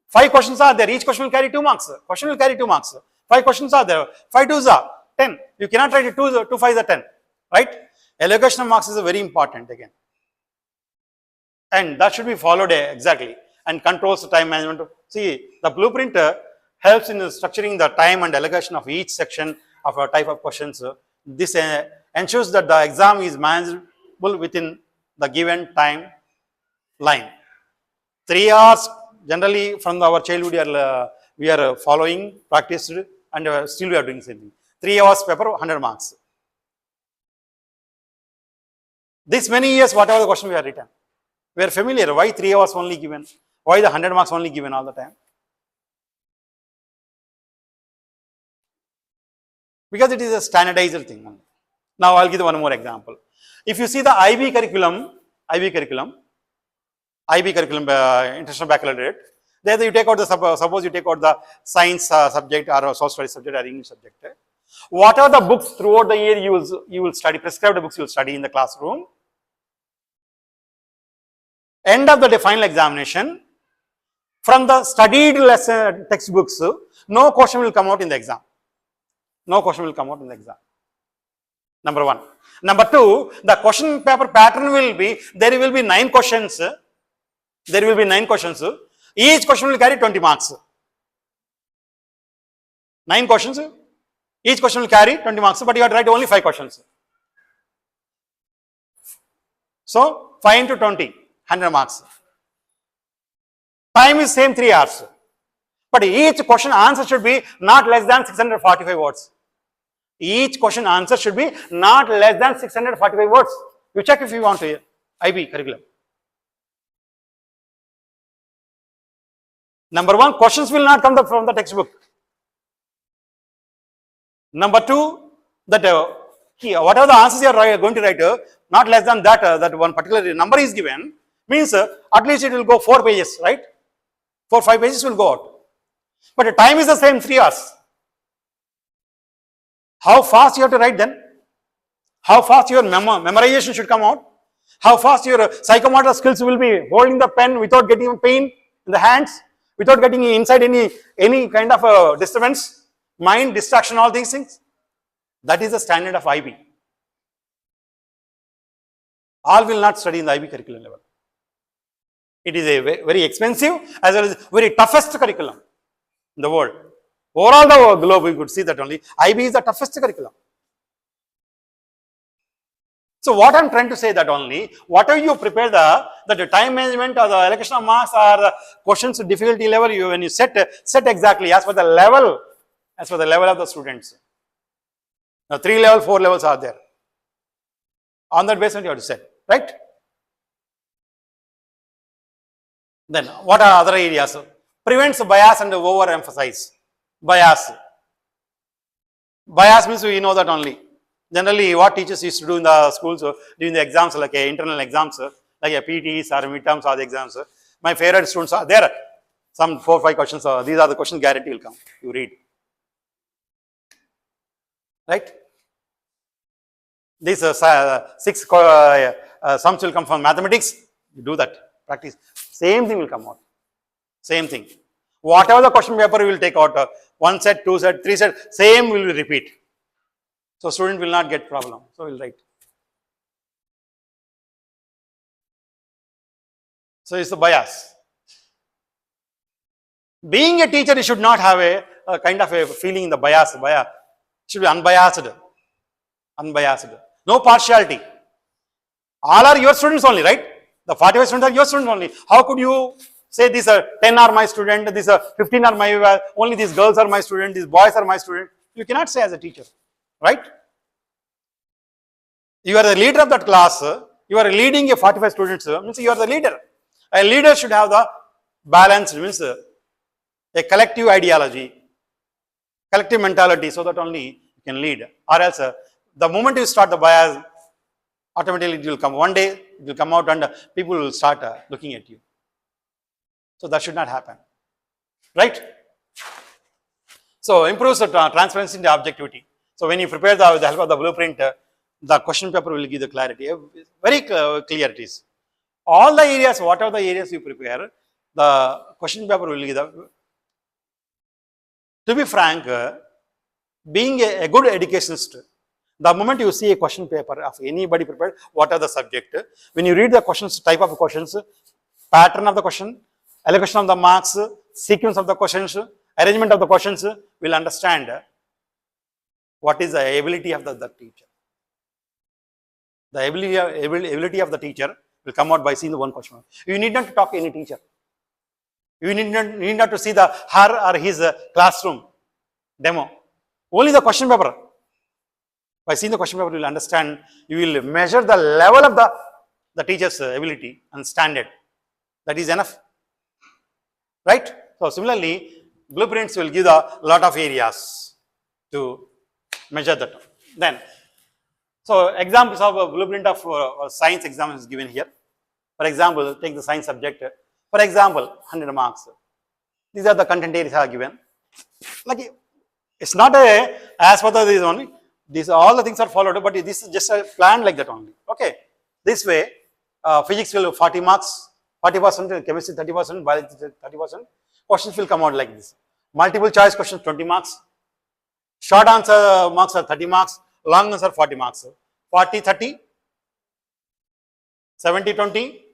5 questions are there. Each question will carry 2 marks. Question will carry 2 marks. 5 questions are there. 5 2s are 10. You cannot write it 2 5s are 10. Right? Allocation of marks is very important again. And that should be followed exactly. And controls the time management. See, the blueprint helps in structuring the time and allocation of each section of a type of questions. This ensures that the exam is manageable within the given time line. 3 hours generally from our childhood we are following, practiced, and still we are doing the same thing. 3 hours paper, 100 marks. This many years, whatever the question we have written, we are familiar. Why 3 hours only given? Why the 100 marks only given all the time? Because it is a standardized thing. Now I'll give one more example. If you see the IB curriculum, International Baccalaureate, there you take out the, suppose you take out the science subject or social studies subject or English subject. Whatever the books throughout the year you will study, prescribed books you will study in the classroom. End of the day final examination, from the studied lesson textbooks, no question will come out in the exam. No question will come out in the exam. Number 1. Number 2, the question paper pattern will be, there will be 9 questions. There will be 9 questions. Each question will carry 20 marks. 9 questions. Each question will carry 20 marks, but you have to write only 5 questions. So, 5 into 20, 100 marks. Time is same 3 hours. But each question answer should be not less than 645 words. Each question answer should be not less than 645 words. You check if you want to IB curriculum. Number 1, questions will not come from the textbook. Number 2, that whatever the answers you are going to write, not less than that, that one particular number is given, means at least it will go 4 pages, right? 4 5 pages will go out. But the time is the same, 3 hours. How fast you have to write then? How fast your memorization should come out? How fast your psychomotor skills will be holding the pen without getting pain in the hands, without getting inside any kind of disturbance, mind, distraction, all these things. That is the standard of IB. All will not study in the IB curriculum level. It is a very expensive as well as very toughest curriculum in the world. Overall the globe we could see that only IB is the toughest curriculum. So what I am trying to say that only, whatever you prepare the time management or the allocation of marks or the questions difficulty level, when you set exactly as per the level of the students. Now 3 levels, 4 levels are there. On that basis you have to set, right? Then what are other areas? Prevents bias and overemphasize. Bias. Bias means we know that only. Generally, what teachers used to do in the schools during the exams, like internal exams, like PTs or midterms or the exams. My favorite students are there. Some 4 5 questions. These are the questions guarantee will come. You read. Right? These 6 sums will come from mathematics. You do that. Practice. Same thing will come out. Same thing. Whatever the question paper you will take out, 1 set, 2 set, 3 set, same will repeat. So student will not get problem. So we'll write. So it's the bias. Being a teacher, you should not have a kind of a feeling in the bias. It should be unbiased. Unbiased. No partiality. All are your students only, right? The 45 students are your students only. How could you say these 10 are my student, these 15 are my, only these girls are my student, these boys are my student? You cannot say as a teacher, right? You are the leader of that class, you are leading a 45 students, means you are the leader. A leader should have the balance, means a collective ideology, collective mentality, so that only you can lead. Or else, the moment you start the bias, automatically it will come. One day, it will come out and people will start looking at you. So that should not happen, right? So improves the transparency and objectivity. So when you prepare with the help of the blueprint, the question paper will give the clarity. Very clear it is. All the areas, whatever the areas you prepare, the question paper will give the. To be frank, being a good educationist, the moment you see a question paper of anybody prepared, what are the subject, when you read the questions, type of questions, pattern of the question, allocation of the marks, sequence of the questions, arrangement of the questions, will understand what is the ability of the teacher. The ability of the teacher will come out by seeing the one question. You need not to talk to any teacher. You need not to see the her or his classroom demo. Only the question paper. By seeing the question paper, you will understand, you will measure the level of the teacher's ability and standard. That is enough. Right? So similarly, blueprints will give a lot of areas to measure that. Then, so examples of a blueprint of science exam is given here. For example, take the science subject. For example, 100 marks. These are the content areas are given. Like, it's not a, as per this only, these all the things are followed, but this is just a plan like that only. Okay. This way, physics will 40 marks, 40%, chemistry 30%, biology 30%. Questions will come out like this. Multiple choice questions 20 marks. Short answer marks are 30 marks. Long answer 40 marks. 40, 30, 70, 20,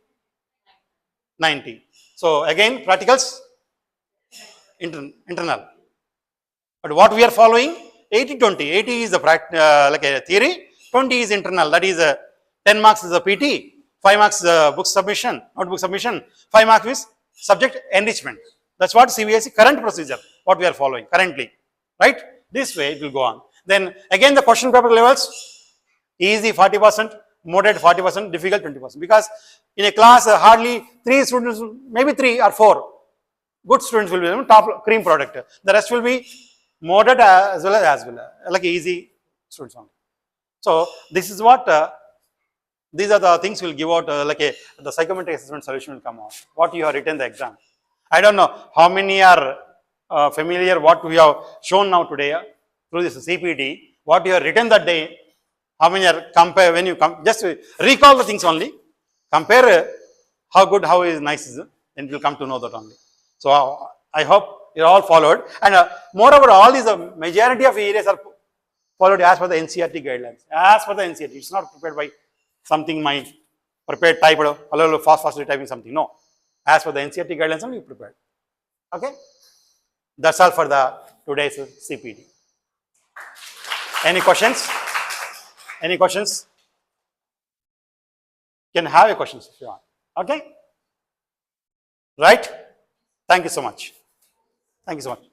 90. So again, practicals, internal. But what we are following, 80-20. 80 is the like a theory, 20 is internal. That is 10 marks is a PT, 5 marks is a book submission, notebook submission, 5 marks is subject enrichment. That's what CBSE current procedure, what we are following currently, right? This way it will go on. Then again the question paper levels, easy 40%, moderate 40%, difficult 20%. Because in a class hardly 3 students, maybe 3 or 4 good students will be the top cream product. The rest will be moderate as well as like easy students only. So this is what these are the things will give out like the psychometric assessment solution will come out. What you have written the exam. I don't know how many are familiar what we have shown now today through this CPT. What you have written that day. How many are compare when you come just recall the things only. Compare how good, how is nice is, then you will come to know that only. So I hope you all followed, and moreover, all these majority of areas are followed as per the NCERT guidelines. As per the NCERT, it's not prepared by something my prepared type or fast typing something. No, as per the NCERT guidelines, only prepared. Okay, that's all for the today's CPD. Any questions? Any questions? You can have a questions if you want. Okay, right? Thank you so much. Thank you so much.